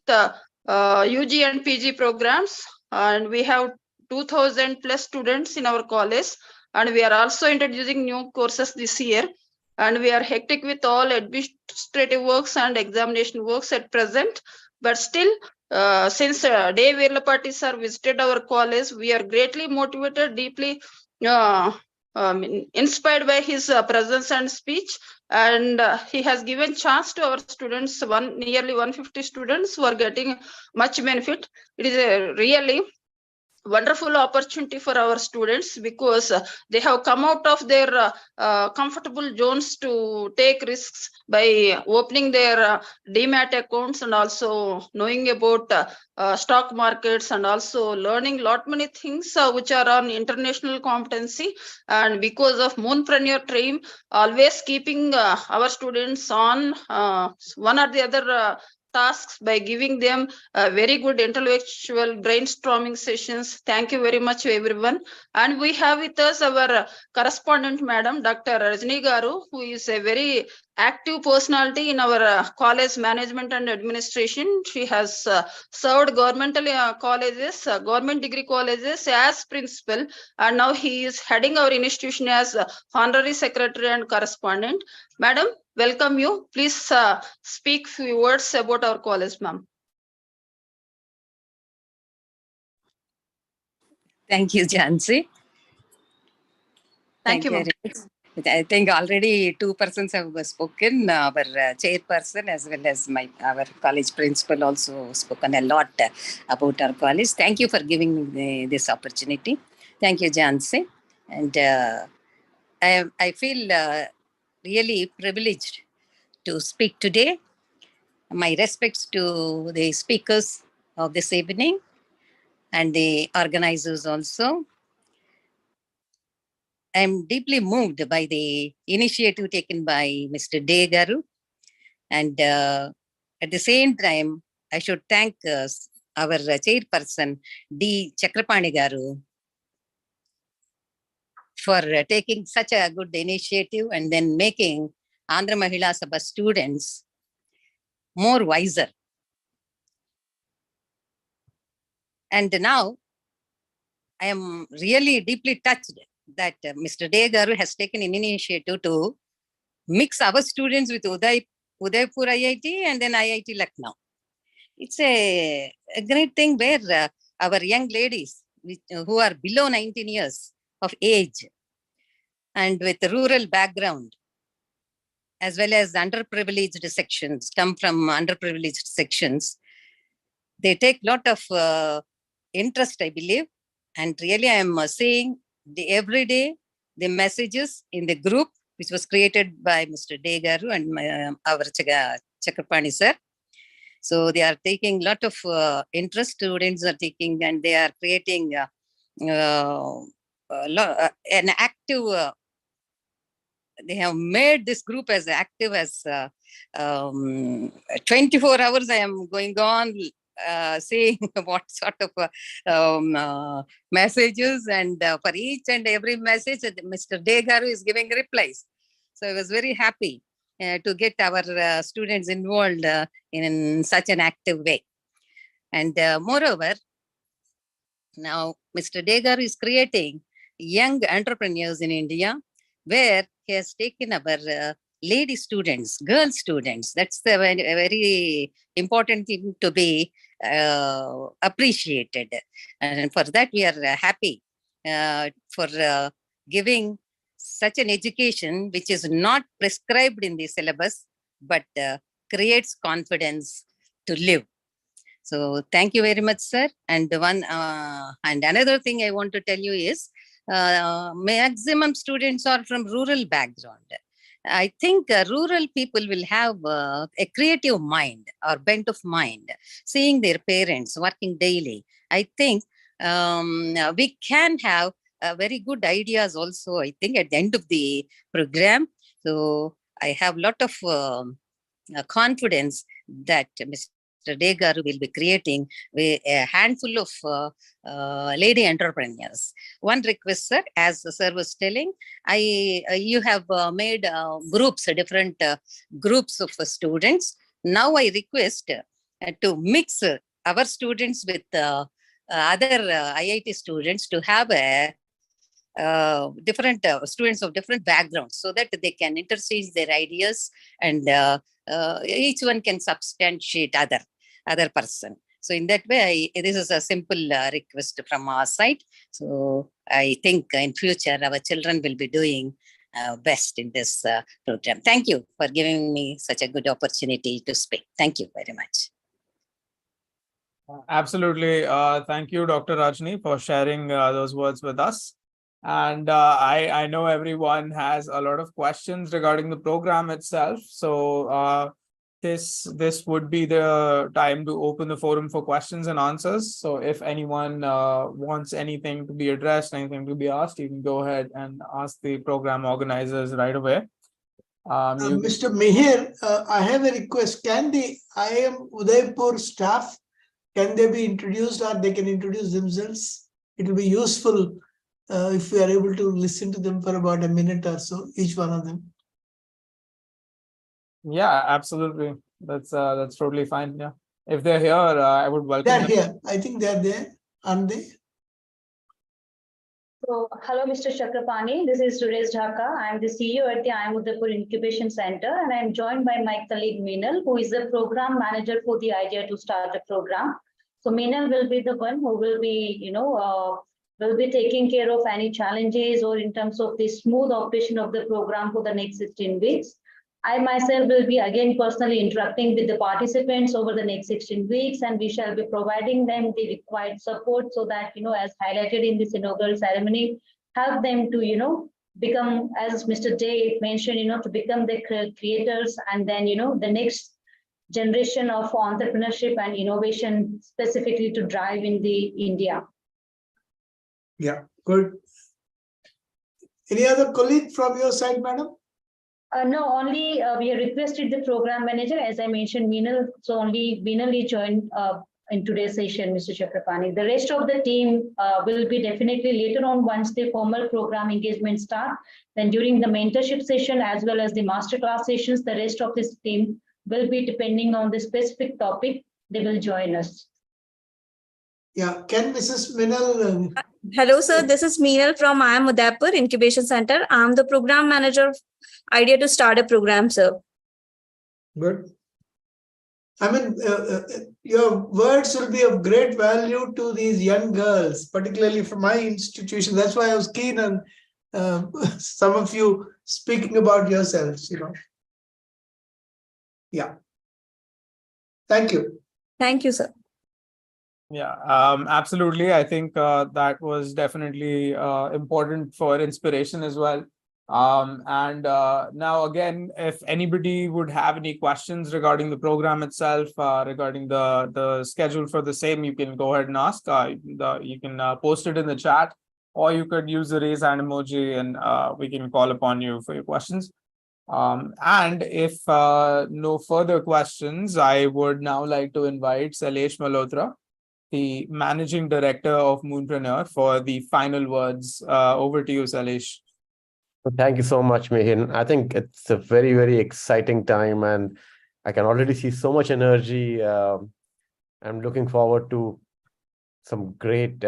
UG and PG programs, and we have 2000 plus students in our college, and we are also introducing new courses this year, and we are hectic with all administrative works and examination works at present. But still, since Dave Virlapati sir visited our college, we are greatly motivated, deeply inspired by his presence and speech, and he has given chance to our students, nearly 150 students who are getting much benefit. It is a really wonderful opportunity for our students because they have come out of their comfortable zones to take risks by opening their demat accounts and also knowing about stock markets and also learning lot many things which are on international competency. And because of Moonpreneur team always keeping our students on one or the other tasks by giving them very good intellectual brainstorming sessions. Thank you very much, everyone. And we have with us our correspondent, Madam Dr. Rajni Garu, who is a very active personality in our college management and administration. She has served governmental colleges, government degree colleges as principal, and now he is heading our institution as honorary secretary and correspondent. Madam, welcome you. Please speak few words about our college, ma'am. Thank you, Jhansi. Thank you, ma'am. I think already two persons have spoken. Our chairperson as well as our college principal also spoken a lot about our college. Thank you for giving me this opportunity. Thank you, Jhansi. And I feel really privileged to speak today. My respects to the speakers of this evening and the organizers also. I'm deeply moved by the initiative taken by Mr. De Garu. And at the same time, I should thank our chairperson, D. Chakrapani Garu, for taking such a good initiative and then making Andhra Mahila Sabha students more wiser. And now I am really deeply touched that Mr. De Garu has taken an initiative to mix our students with Udaipur IIT and then IIT Lucknow. It's a great thing where our young ladies who are below 19 years of age and with rural background as well as underprivileged sections, come from underprivileged sections, they take a lot of interest, I believe. And really, I am seeing every day the messages in the group, which was created by Mr. De Garu and our Chakrapani sir. So they are taking a lot of interest, students are taking, and they are creating an active, they have made this group as active as 24 hours I am going on saying what sort of messages, and for each and every message Mr. De Garu is giving replies. So I was very happy to get our students involved in such an active way. And moreover, now Mr. De Garu is creating young entrepreneurs in India, where he has taken our lady students, girl students. That's the very important thing to be appreciated. And for that, we are happy for giving such an education which is not prescribed in the syllabus, but creates confidence to live. So thank you very much, sir. And and another thing I want to tell you is maximum students are from rural background. I think rural people will have a creative mind or bent of mind, seeing their parents working daily. I think we can have very good ideas also, I think, at the end of the program. So I have a lot of confidence that Mr. Degaru will be creating a handful of lady entrepreneurs. One request, sir, as the sir was telling, you have made groups, different groups of students. Now I request to mix our students with other IIT students to have a different students of different backgrounds so that they can interchange their ideas and each one can substantiate other person. So in that way, this is a simple request from our side. So I think in future, our children will be doing best in this program. Thank you for giving me such a good opportunity to speak. Thank you very much. Absolutely. Thank you, Dr. Rajni, for sharing those words with us. And I know everyone has a lot of questions regarding the program itself. So this would be the time to open the forum for questions and answers. So if anyone wants anything to be addressed, anything to be asked, you can go ahead and ask the program organizers right away. Mr. Mihir, I have a request. Can the IIM Udaipur staff, can they be introduced or they can introduce themselves? It will be useful if we are able to listen to them for about a minute or so, each one of them. Yeah, absolutely. That's totally fine. Yeah, if they're here, I would welcome They're them. here. I think they're there, aren't they? So, hello, Mr. Chakrapani. This is Suresh Dhaka. I'm the CEO at the IIM Udaipur Incubation Centre, and I'm joined by my colleague Meenal, who is the program manager for the idea to start a program. So, Meenal will be the one who will be, will be taking care of any challenges or in terms of the smooth operation of the program for the next 16 weeks. I myself will be again personally interacting with the participants over the next 16 weeks, and we shall be providing them the required support so that, as highlighted in this inaugural ceremony, help them to, become, as Mr. Day mentioned, to become the creators and then, the next generation of entrepreneurship and innovation specifically to drive in the India. Yeah, good. Any other colleague from your side, madam? No, only we have requested the program manager, as I mentioned, Meenal. So only Meenal joined in today's session, Mr. Chakrapani. The rest of the team will be definitely later on once the formal program engagement start. Then during the mentorship session as well as the masterclass sessions, the rest of this team will be depending on the specific topic. They will join us. Yeah, can Mrs. Meenal? Hello, sir. This is Meenal from IIM Udaipur Incubation Centre. I'm the program manager of Idea to Start a Program, sir. Good. I mean, your words will be of great value to these young girls, particularly from my institution. That's why I was keen on some of you speaking about yourselves, Yeah. Thank you. Thank you, sir. Yeah, absolutely. I think that was definitely important for inspiration as well. And now again, if anybody would have any questions regarding the program itself, regarding the schedule for the same, you can go ahead and ask. You can post it in the chat, or you could use the raise hand emoji and we can call upon you for your questions. And if no further questions, I would now like to invite Sailesh Malhotra, the Managing Director of Moonpreneur, for the final words. Over to you, Sailesh. Thank you so much, Mehin. I think it's a very, very exciting time, and I can already see so much energy. I'm looking forward to some great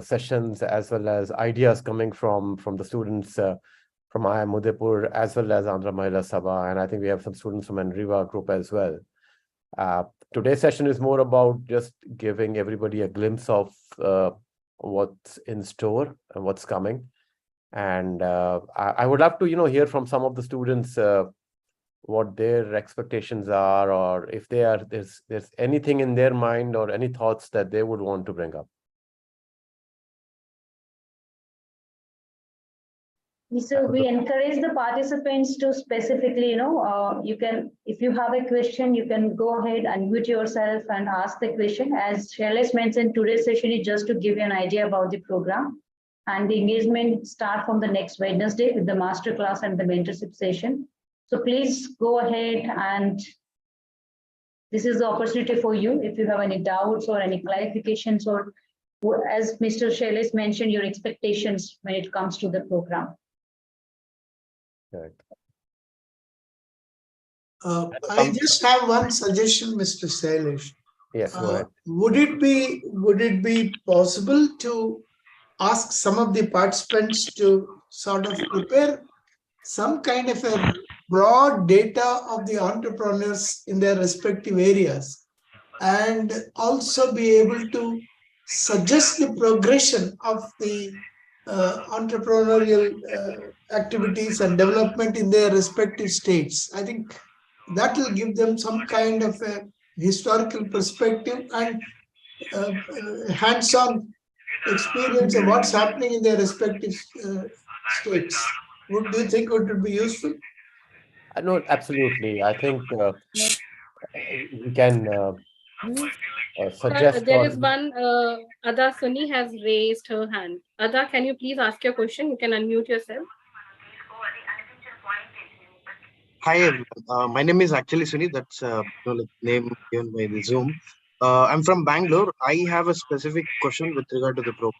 sessions as well as ideas coming from the students from IIM Udaipur as well as Andhra Mahila Sabha, and I think we have some students from Enriva group as well. Today's session is more about just giving everybody a glimpse of what's in store and what's coming. And I would love to, hear from some of the students what their expectations are, or if there's anything in their mind or any thoughts that they would want to bring up. So we encourage the participants to specifically, you can, if you have a question, you can go ahead and unmute yourself and ask the question. As Shailesh mentioned, today's session is just to give you an idea about the program. And the engagement start from the next Wednesday with the masterclass and the mentorship session. So please go ahead, and this is the opportunity for you. If you have any doubts or any clarifications, or as Mr. Shailesh mentioned, your expectations when it comes to the program. Correct. I just have one suggestion, Mr. Shailesh. Yes, go ahead. Would it be possible to ask some of the participants to sort of prepare some kind of a broad data of the entrepreneurs in their respective areas, and also be able to suggest the progression of the entrepreneurial activities and development in their respective states? I think that will give them some kind of a historical perspective and hands-on experience of what's happening in their respective states. Do you think it would be useful? No, absolutely. I think we can suggest. There is one, Ada Suni has raised her hand. Ada, can you please ask your question? You can unmute yourself. Hi, everyone. My name is actually Suni. That's the name given by the Zoom. I'm from Bangalore. I have a specific question with regard to the program.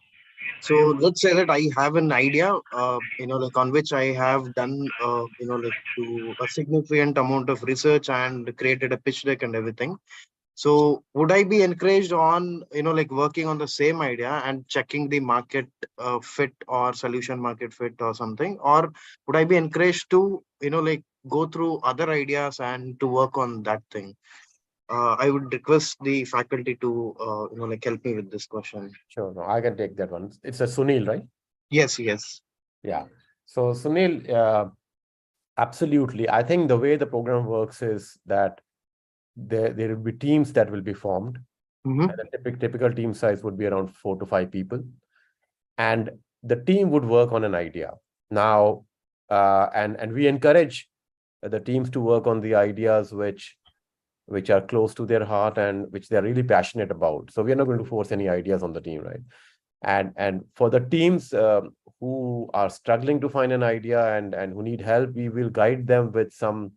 So let's say that I have an idea, on which I have done, to a significant amount of research and created a pitch deck and everything. So would I be encouraged on, working on the same idea and checking the market fit or solution market fit or something? Or would I be encouraged to, go through other ideas and to work on that thing? I would request the faculty to, help me with this question. Sure, no, I can take that one. It's a Sunil, right? Yes. Yeah. So Sunil, absolutely. I think the way the program works is that there will be teams that will be formed. Mm-hmm. And the typical team size would be around 4 to 5 people. And the team would work on an idea. Now, and we encourage the teams to work on the ideas which are close to their heart and which they're really passionate about. So we're not going to force any ideas on the team, right? And for the teams who are struggling to find an idea and who need help, we will guide them with some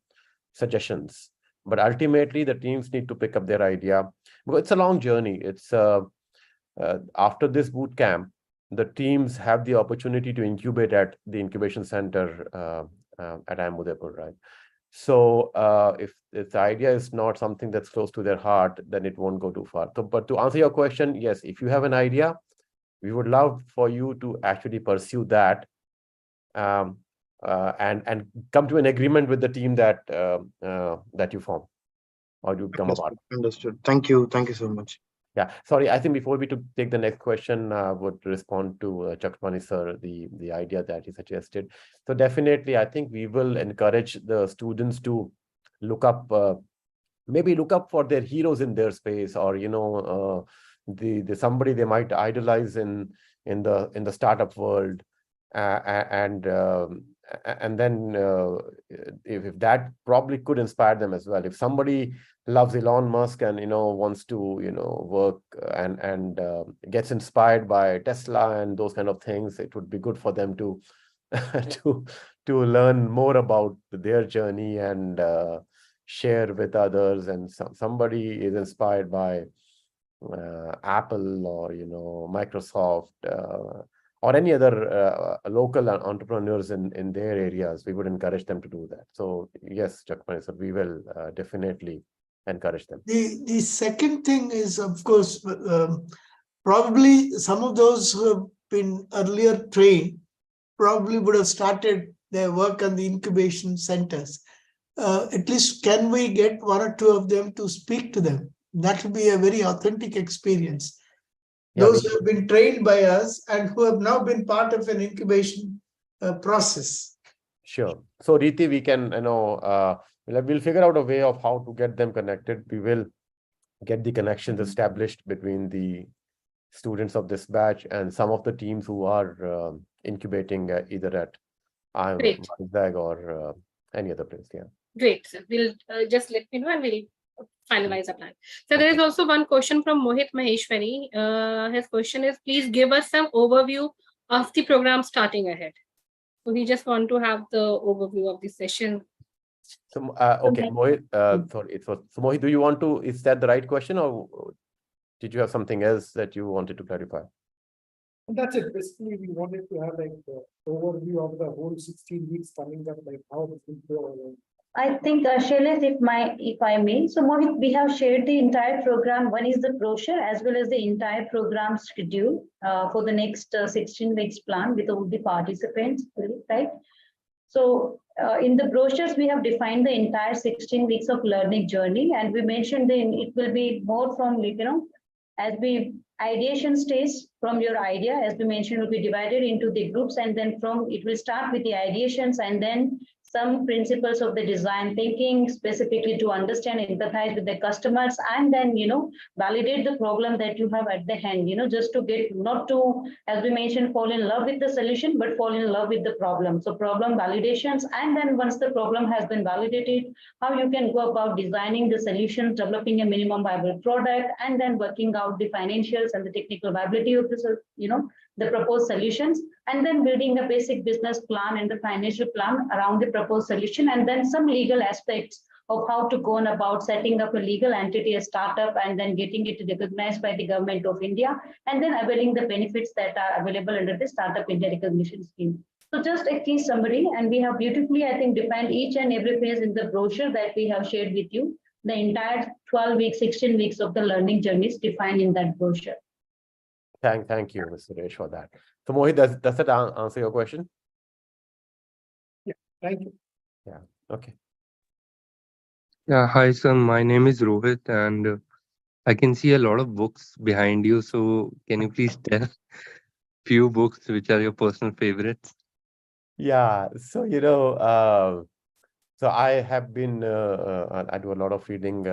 suggestions. But ultimately, the teams need to pick up their idea, because it's a long journey. It's after this boot camp, the teams have the opportunity to incubate at the incubation center at IIM Udaipur, right? So if the idea is not something that's close to their heart, then it won't go too far. So, but to answer your question, yes, if you have an idea, we would love for you to actually pursue that and come to an agreement with the team that that you form or you become a part. Understood. Thank you so much. Yeah, sorry, I think before we take the next question, I would respond to Chakramani sir, the idea that he suggested. So definitely, I think we will encourage the students to look up, maybe look up for their heroes in their space, or the somebody they might idolize in the startup world, and then if that probably could inspire them as well. If somebody loves Elon Musk and wants to work and gets inspired by Tesla and those kind of things, it would be good for them to to learn more about their journey and share with others. And somebody is inspired by Apple or Microsoft or any other local entrepreneurs in their areas, we would encourage them to do that. So yes, Chakmani, so we will definitely encourage them. The second thing is, of course, probably some of those who have been earlier trained probably would have started their work on the incubation centers. At least can we get one or two of them to speak to them? That will be a very authentic experience. Those who have been trained by us and who have now been part of an incubation process. Sure. So Riti, we can, we'll figure out a way of how to get them connected. We will get the connections established between the students of this batch and some of the teams who are incubating either at IIM Udaipur or any other place. Yeah. Great, sir. We'll just let me know and we'll finalize a plan. So there is also one question from Mohit Maheshwari. His question is, please give us some overview of the program starting ahead. So we just want to have the overview of the session. So, okay, Mohit, sorry, so Mohit, do you want to, is that the right question or did you have something else that you wanted to clarify? That's it. Basically, we wanted to have like the overview of the whole 16 weeks coming up, like how it will go. I think, Shailesh, if I may. So Mohit, we have shared the entire program. One is the brochure as well as the entire program schedule for the next 16 weeks plan with all the participants, right? So in the brochures, we have defined the entire 16 weeks of learning journey, and we mentioned that it will be more from, as we ideation stage from your idea, as we mentioned, will be divided into the groups, and then it will start with the ideations and then some principles of the design thinking specifically to understand and empathize with the customers, and then, validate the problem that you have at the hand, just to get, not to, as we mentioned, fall in love with the solution, but fall in love with the problem. So problem validations, and then once the problem has been validated, how you can go about designing the solution, developing a minimum viable product, and then working out the financials and the technical viability of the, the proposed solutions, and then building a basic business plan and the financial plan around the proposed solution, and then some legal aspects of how to go on about setting up a legal entity, a startup, and then getting it recognized by the government of India, and then availing the benefits that are available under the Startup India Recognition Scheme. So just a key summary, and we have beautifully, I think, defined each and every phase in the brochure that we have shared with you. The entire 12 weeks, 16 weeks of the learning journey is defined in that brochure. Thank you, Mr. Suresh, for that. So Mohit, does that answer your question? Yeah, thank you. Yeah, okay. Yeah, hi, sir. My name is Rohit, and I can see a lot of books behind you. So can you please tell few books which are your personal favorites? Yeah, so so I have been I do a lot of reading.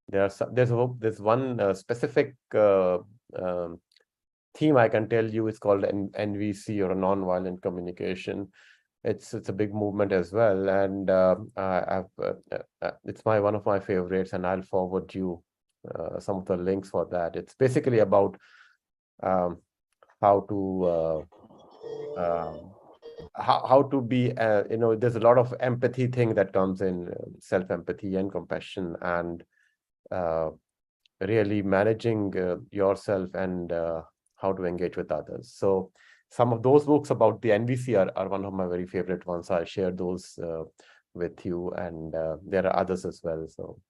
There's one specific theme I can tell you. It's called NVC, or a non-violent communication. It's a big movement as well, and it's one of my favorites, and I'll forward you some of the links for that. It's basically about how to be, there's a lot of empathy thing that comes in, self-empathy and compassion, and really managing yourself and how to engage with others. So some of those books about the NVC are one of my very favorite ones. I'll share those with you, and there are others as well. So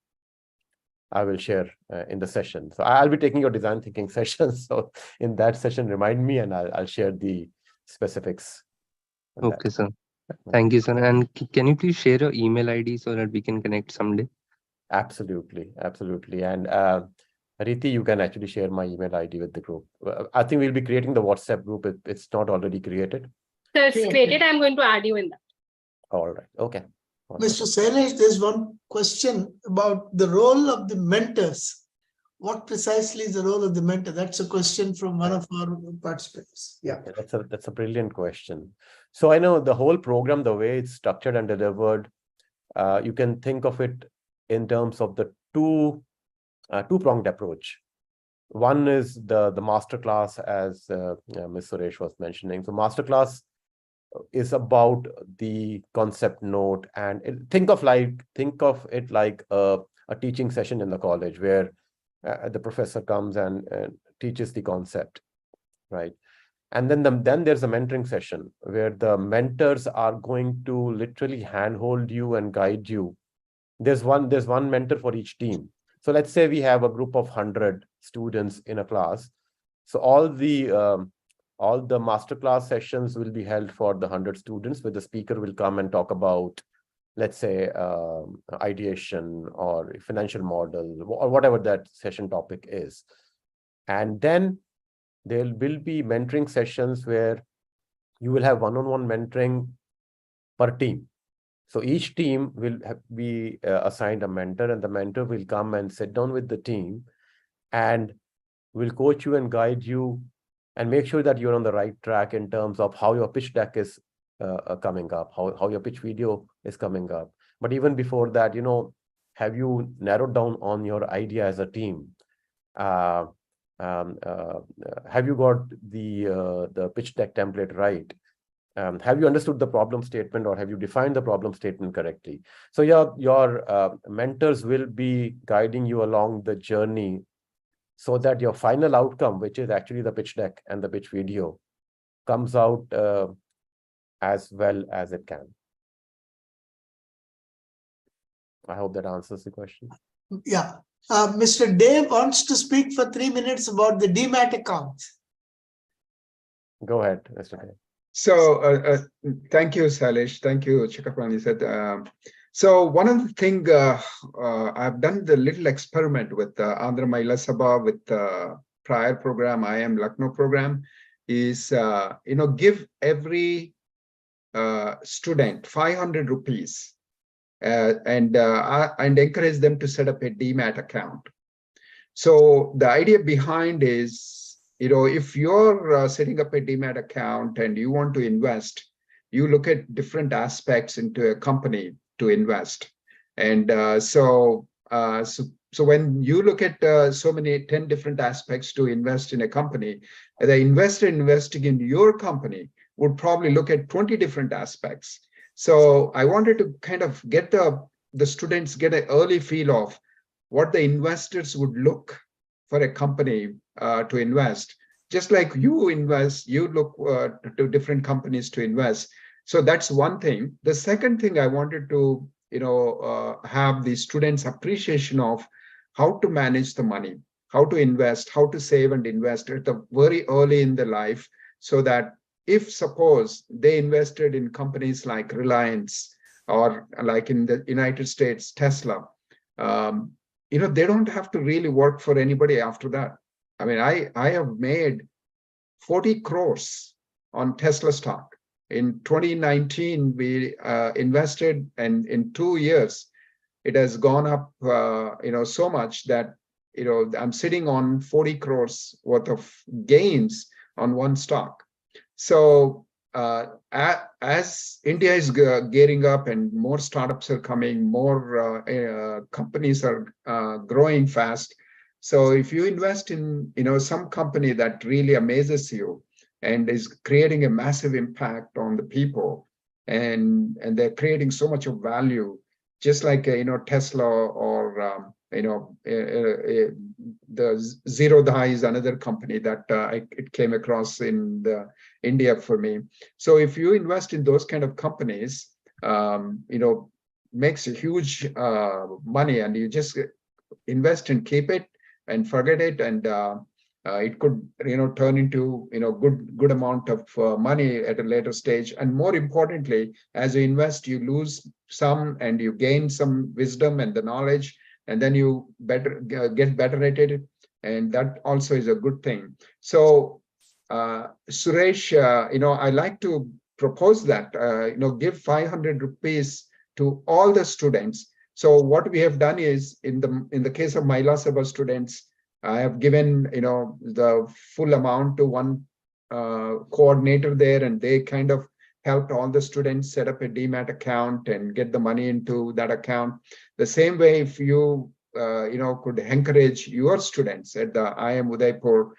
I will share in the session. So I'll be taking your design thinking session. So in that session, remind me, and I'll share the specifics. Okay, sir. Thank you, sir. And can you please share your email ID so that we can connect someday? Absolutely. And Riti, you can actually share my email ID with the group. I think we'll be creating the WhatsApp group. It's not already created. So it's created. I'm going to add you in that. All right. Okay. Mr. Shailesh, there's one question about the role of the mentors. What precisely is the role of the mentor? That's a question from one of our participants. Yeah, that's a brilliant question. So I know the whole program, the way it's structured and delivered, you can think of it in terms of the two-pronged approach. One is the masterclass, as Ms. Suresh was mentioning. So masterclass is about the concept note, and think of it like a teaching session in the college where the professor comes and teaches the concept, right? And then there's a mentoring session where the mentors are going to literally handhold you and guide you. There's one mentor for each team. So let's say we have a group of 100 students in a class. So all the all the masterclass sessions will be held for the 100 students, where the speaker will come and talk about, let's say, ideation or financial model or whatever that session topic is. And then there will be mentoring sessions where you will have one-on-one mentoring per team. So each team will be assigned a mentor, and the mentor will come and sit down with the team and will coach you and guide you and make sure that you're on the right track in terms of how your pitch deck is coming up, how your pitch video is coming up. But even before that, have you narrowed down on your idea as a team? Have you got the pitch deck template right? Have you understood the problem statement, or have you defined the problem statement correctly? So your mentors will be guiding you along the journey so that your final outcome, which is actually the pitch deck and the pitch video, comes out as well as it can. I hope that answers the question. Yeah. Mr. Dave wants to speak for 3 minutes about the demat accounts. Go ahead, Mr. Dave. So thank you, Salish. Thank you, Chikapan. So one of the things I've done the little experiment with Andhra Mahila Sabha with prior program, IIM Lucknow program, is give every student 500 rupees and encourage them to set up a demat account. So the idea behind is, if you're setting up a demat account and you want to invest, you look at different aspects into a company to invest. And so when you look at so many 10 different aspects to invest in a company, the investor investing in your company would probably look at 20 different aspects. So I wanted to kind of get the students get an early feel of what the investors would look for a company to invest. Just like you invest, you look to different companies to invest. So that's one thing. The second thing I wanted to have the students' appreciation of how to manage the money, how to invest, how to save and invest at the very early in their life, so that if suppose they invested in companies like Reliance or like in the United States, Tesla, they don't have to really work for anybody after that. I mean, I have made 40 crores on Tesla stock. In 2019, we invested, and in 2 years, it has gone up, so much that, I'm sitting on 40 crores worth of gains on one stock. So as India is gearing up and more startups are coming, more companies are growing fast. So if you invest in some company that really amazes you and is creating a massive impact on the people, and they're creating so much of value, just like Tesla or the Zero Dye is another company that it came across in India for me. So if you invest in those kind of companies, makes a huge money, and you just invest and keep it and forget it, and it could turn into good amount of money at a later stage. And more importantly, as you invest, you lose some and you gain some wisdom and the knowledge, and then you get better at it, and that also is a good thing. So Suresh, I like to propose that give 500 rupees to all the students. So what we have done is, in the case of Mahila Sabha students, I have given the full amount to one coordinator there, and they kind of helped all the students set up a demat account and get the money into that account. The same way, if you could encourage your students at the IIM Udaipur,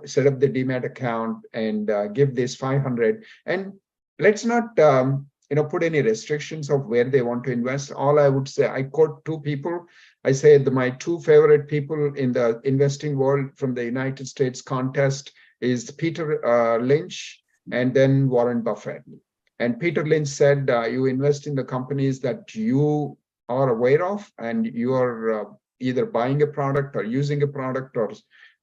set up the demat account and give this 500. And let's not put any restrictions of where they want to invest. All I would say, I quote two people. I say my two favorite people in the investing world from the United States contest is Peter Lynch and then Warren Buffett. And Peter Lynch said, you invest in the companies that you are aware of, and you are either buying a product or using a product or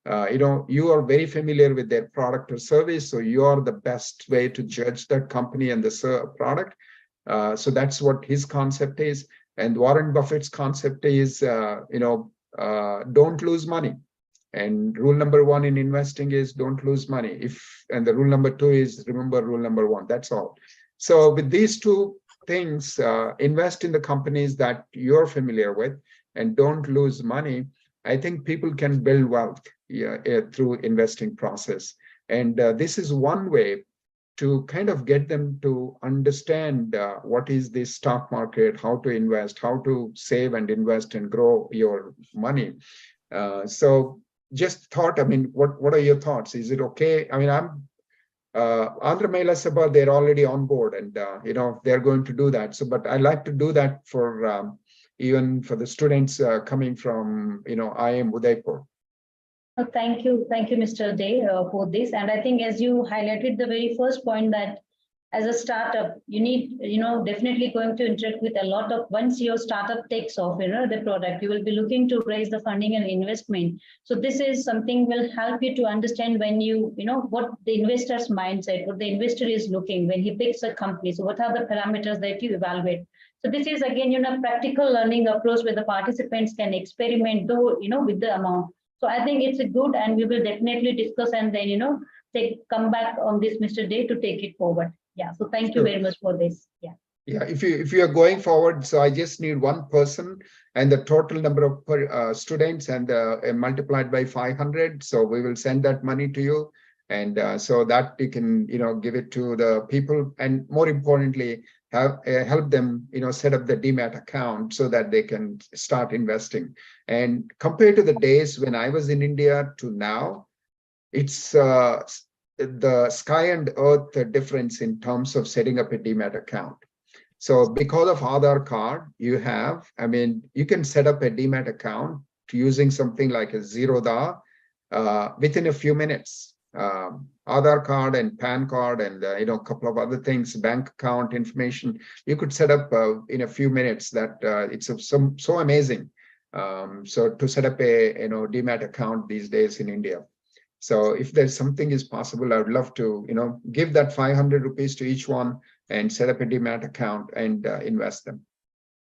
you are very familiar with their product or service, so you are the best way to judge that company and the product. So that's what his concept is. And Warren Buffett's concept is, don't lose money. And rule number one in investing is don't lose money. And the rule number two is remember rule number one. That's all. So with these two things, invest in the companies that you're familiar with and don't lose money. I think people can build wealth through investing process. And this is one way to kind of get them to understand what is the stock market, how to invest, how to save and invest and grow your money. So just thought, I mean, what are your thoughts? Is it okay? I mean, I'm Andhra Mahila Sabha, they're already on board and, they're going to do that. So, but I like to do that for even for the students coming from, IIM Udaipur. Thank you, Mr. Day, for this. And I think as you highlighted the very first point that as a startup, you need, definitely going to interact with a lot of, once your startup takes off, the product, you will be looking to raise the funding and investment. So this is something will help you to understand when what the investor's mindset, what the investor is looking when he picks a company. So what are the parameters that you evaluate? So this is again, practical learning approach where the participants can experiment though, with the amount. So I think it's a good, and we will definitely discuss and then, come back on this, Mr. Day, to take it forward. Yeah. So thank you very much for this. Yeah. Yeah. If you are going forward, so I just need one person and the total number of students and multiplied by 500. So we will send that money to you. And so that you can, give it to the people, and more importantly, help them, set up the DMAT account so that they can start investing. And compared to the days when I was in India to now, it's the sky and earth difference in terms of setting up a DMAT account. So because of Aadhaar card, you can set up a DMAT account using something like a Zerodha within a few minutes. Aadhaar card and PAN card and a couple of other things, bank account information, you could set up in a few minutes. That it's so amazing. So to set up a DMAT account these days in India. So if there's something is possible, I would love to give that 500 rupees to each one and set up a DMAT account and invest them.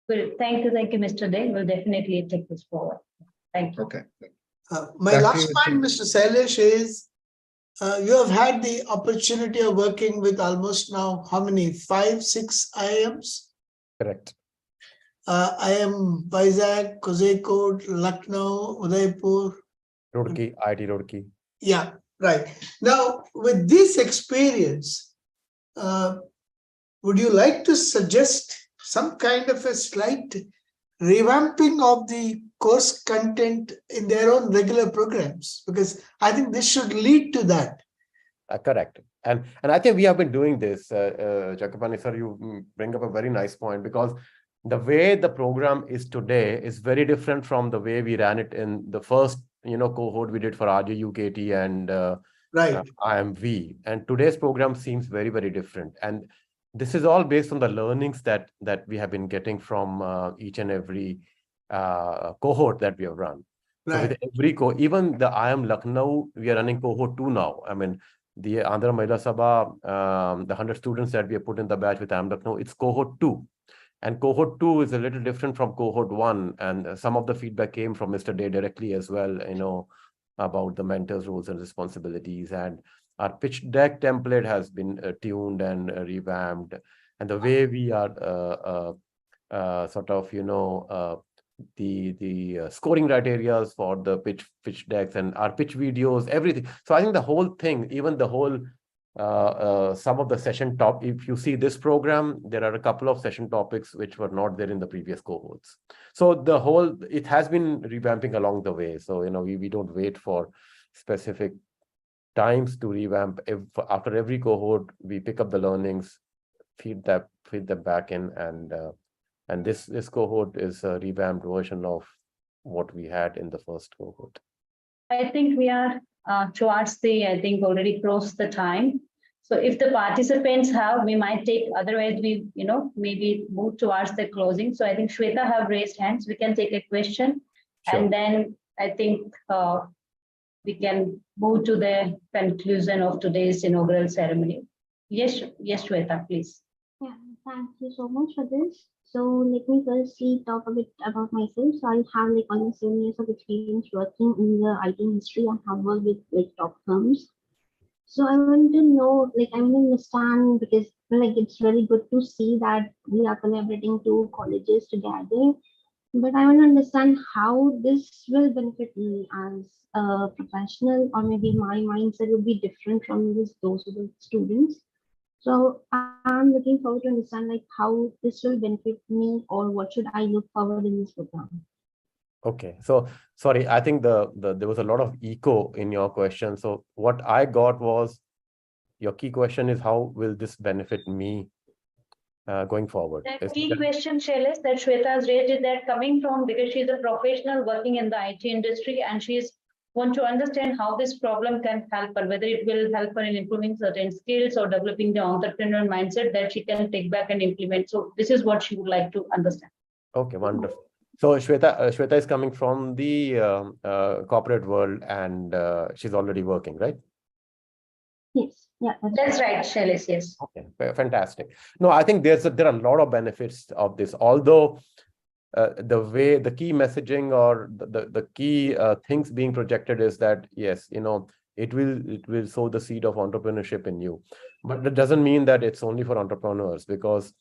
Good. Thank you, Mr. Day. We'll definitely take this forward. Thank you. Okay. My last point, Mr. Sailesh, is you have had the opportunity of working with almost now, how many, 5, 6 IIMs? Correct. IIM Vizag, Kozhikode, Lucknow, Udaipur. Roorkee, IIT Roorkee. Yeah, right. Now, with this experience, would you like to suggest some kind of a slight revamping of the course content in their own regular programs? Because I think this should lead to that. Correct. And I think we have been doing this, Chakapani sir, you bring up a very nice point, because the way the program is today is very different from the way we ran it in the first cohort we did for RJUKT and IMV. And today's program seems very, very different. And this is all based on the learnings that we have been getting from each and every cohort that we have run. So with every even the IIM Lucknow, we are running cohort 2 now. I mean, the Andhra Mahila Sabha, the 100 students that we have put in the batch with IIM Lucknow, it's cohort 2. And cohort 2 is a little different from cohort 1. And some of the feedback came from Mr. Day directly as well, about the mentor's roles and responsibilities. And our pitch deck template has been tuned and revamped. And the way we are sort of, the scoring criteria for the pitch decks and our pitch videos, everything. So I think the whole thing, even the whole some of the session if you see this program, there are a couple of session topics which were not there in the previous cohorts. So it has been revamping along the way. So we don't wait for specific times to revamp. After every cohort, we pick up the learnings, feed them back in, and this cohort is a revamped version of what we had in the first cohort. I think we are towards already crossed the time. So if the participants have, we might take, otherwise we, maybe move towards the closing. So I think Shweta have raised hands. We can take a question. Sure. And then I think we can move to the conclusion of today's inaugural ceremony. Yes, Shweta, please. Yeah, thank you so much for this. So let me firstly talk a bit about myself. So I have like almost 7 years of experience working in the IT industry. I have worked with like top firms. So I want to know, like I want to understand, because like it's very good to see that we are collaborating two colleges together. But I want to understand how this will benefit me as a professional, or maybe my mindset will be different from those of the students. So I'm looking forward to understand like how this will benefit me, or what should I look forward in this program. Okay, so sorry, I think there was a lot of echo in your question. So what I got was, your key question is, how will this benefit me going forward? The key question, Shailesh, that Shweta has raised is that coming from, because she's a professional working in the IT industry, and she's want to understand how this problem can help her, whether it will help her in improving certain skills or developing the entrepreneurial mindset that she can take back and implement. So this is what she would like to understand. Okay, wonderful. So Shweta is coming from the corporate world, and she's already working, right? Yes, yeah, that's right, Shailesh. Yes. Okay, fantastic. No, I think there are a lot of benefits of this, although the key messaging or the key things being projected is that, yes, it will sow the seed of entrepreneurship in you, but that doesn't mean that it's only for entrepreneurs, because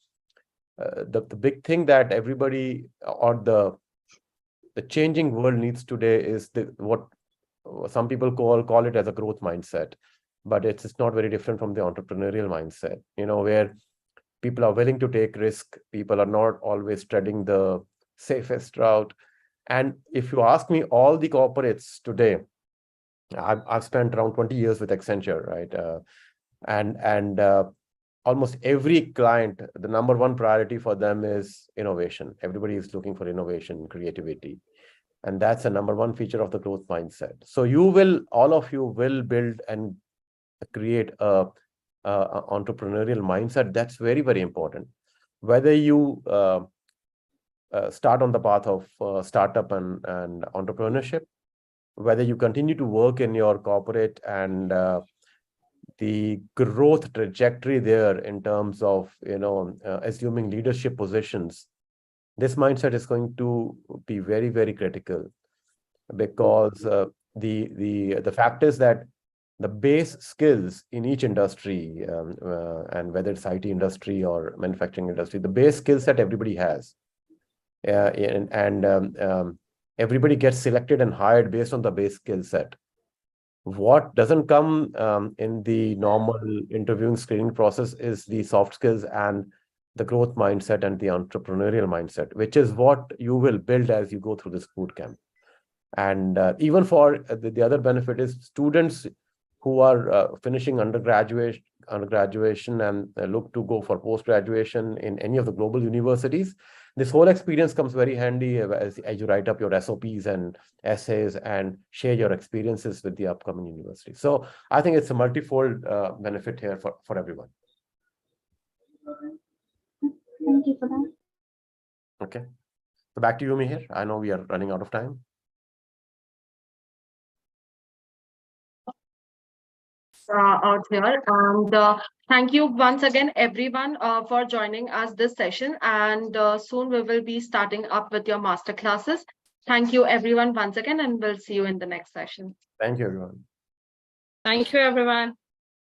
the big thing that everybody, or the changing world needs today is what some people call it as a growth mindset, but it's not very different from the entrepreneurial mindset, where people are willing to take risk. People are not always treading the safest route. And if you ask me, all the corporates today, I've spent around 20 years with Accenture, right? And almost every client, the number one priority for them is innovation. Everybody is looking for innovation, creativity. And that's the number one feature of the growth mindset. So all of you will build and create a entrepreneurial mindset. That's very, very important. Whether you start on the path of startup and entrepreneurship, whether you continue to work in your corporate, and the growth trajectory there in terms of assuming leadership positions, this mindset is going to be very, very critical, because the fact is that the base skills in each industry, and whether it's IT industry or manufacturing industry, the base skill set everybody has, and everybody gets selected and hired based on the base skill set. What doesn't come in the normal interviewing screening process is the soft skills and the growth mindset and the entrepreneurial mindset, which is what you will build as you go through this boot camp. And even for the other benefit is students who are finishing undergraduation and look to go for post-graduation in any of the global universities. This whole experience comes very handy as you write up your SOPs and essays and share your experiences with the upcoming university. So I think it's a multifold benefit here for everyone. Thank you for that. Okay. So back to you, Mihir. I know we are running out of time. Out here, and thank you once again everyone for joining us this session, and soon we will be starting up with your master classes. Thank you everyone once again, and we'll see you in the next session. Thank you everyone. Thank you everyone.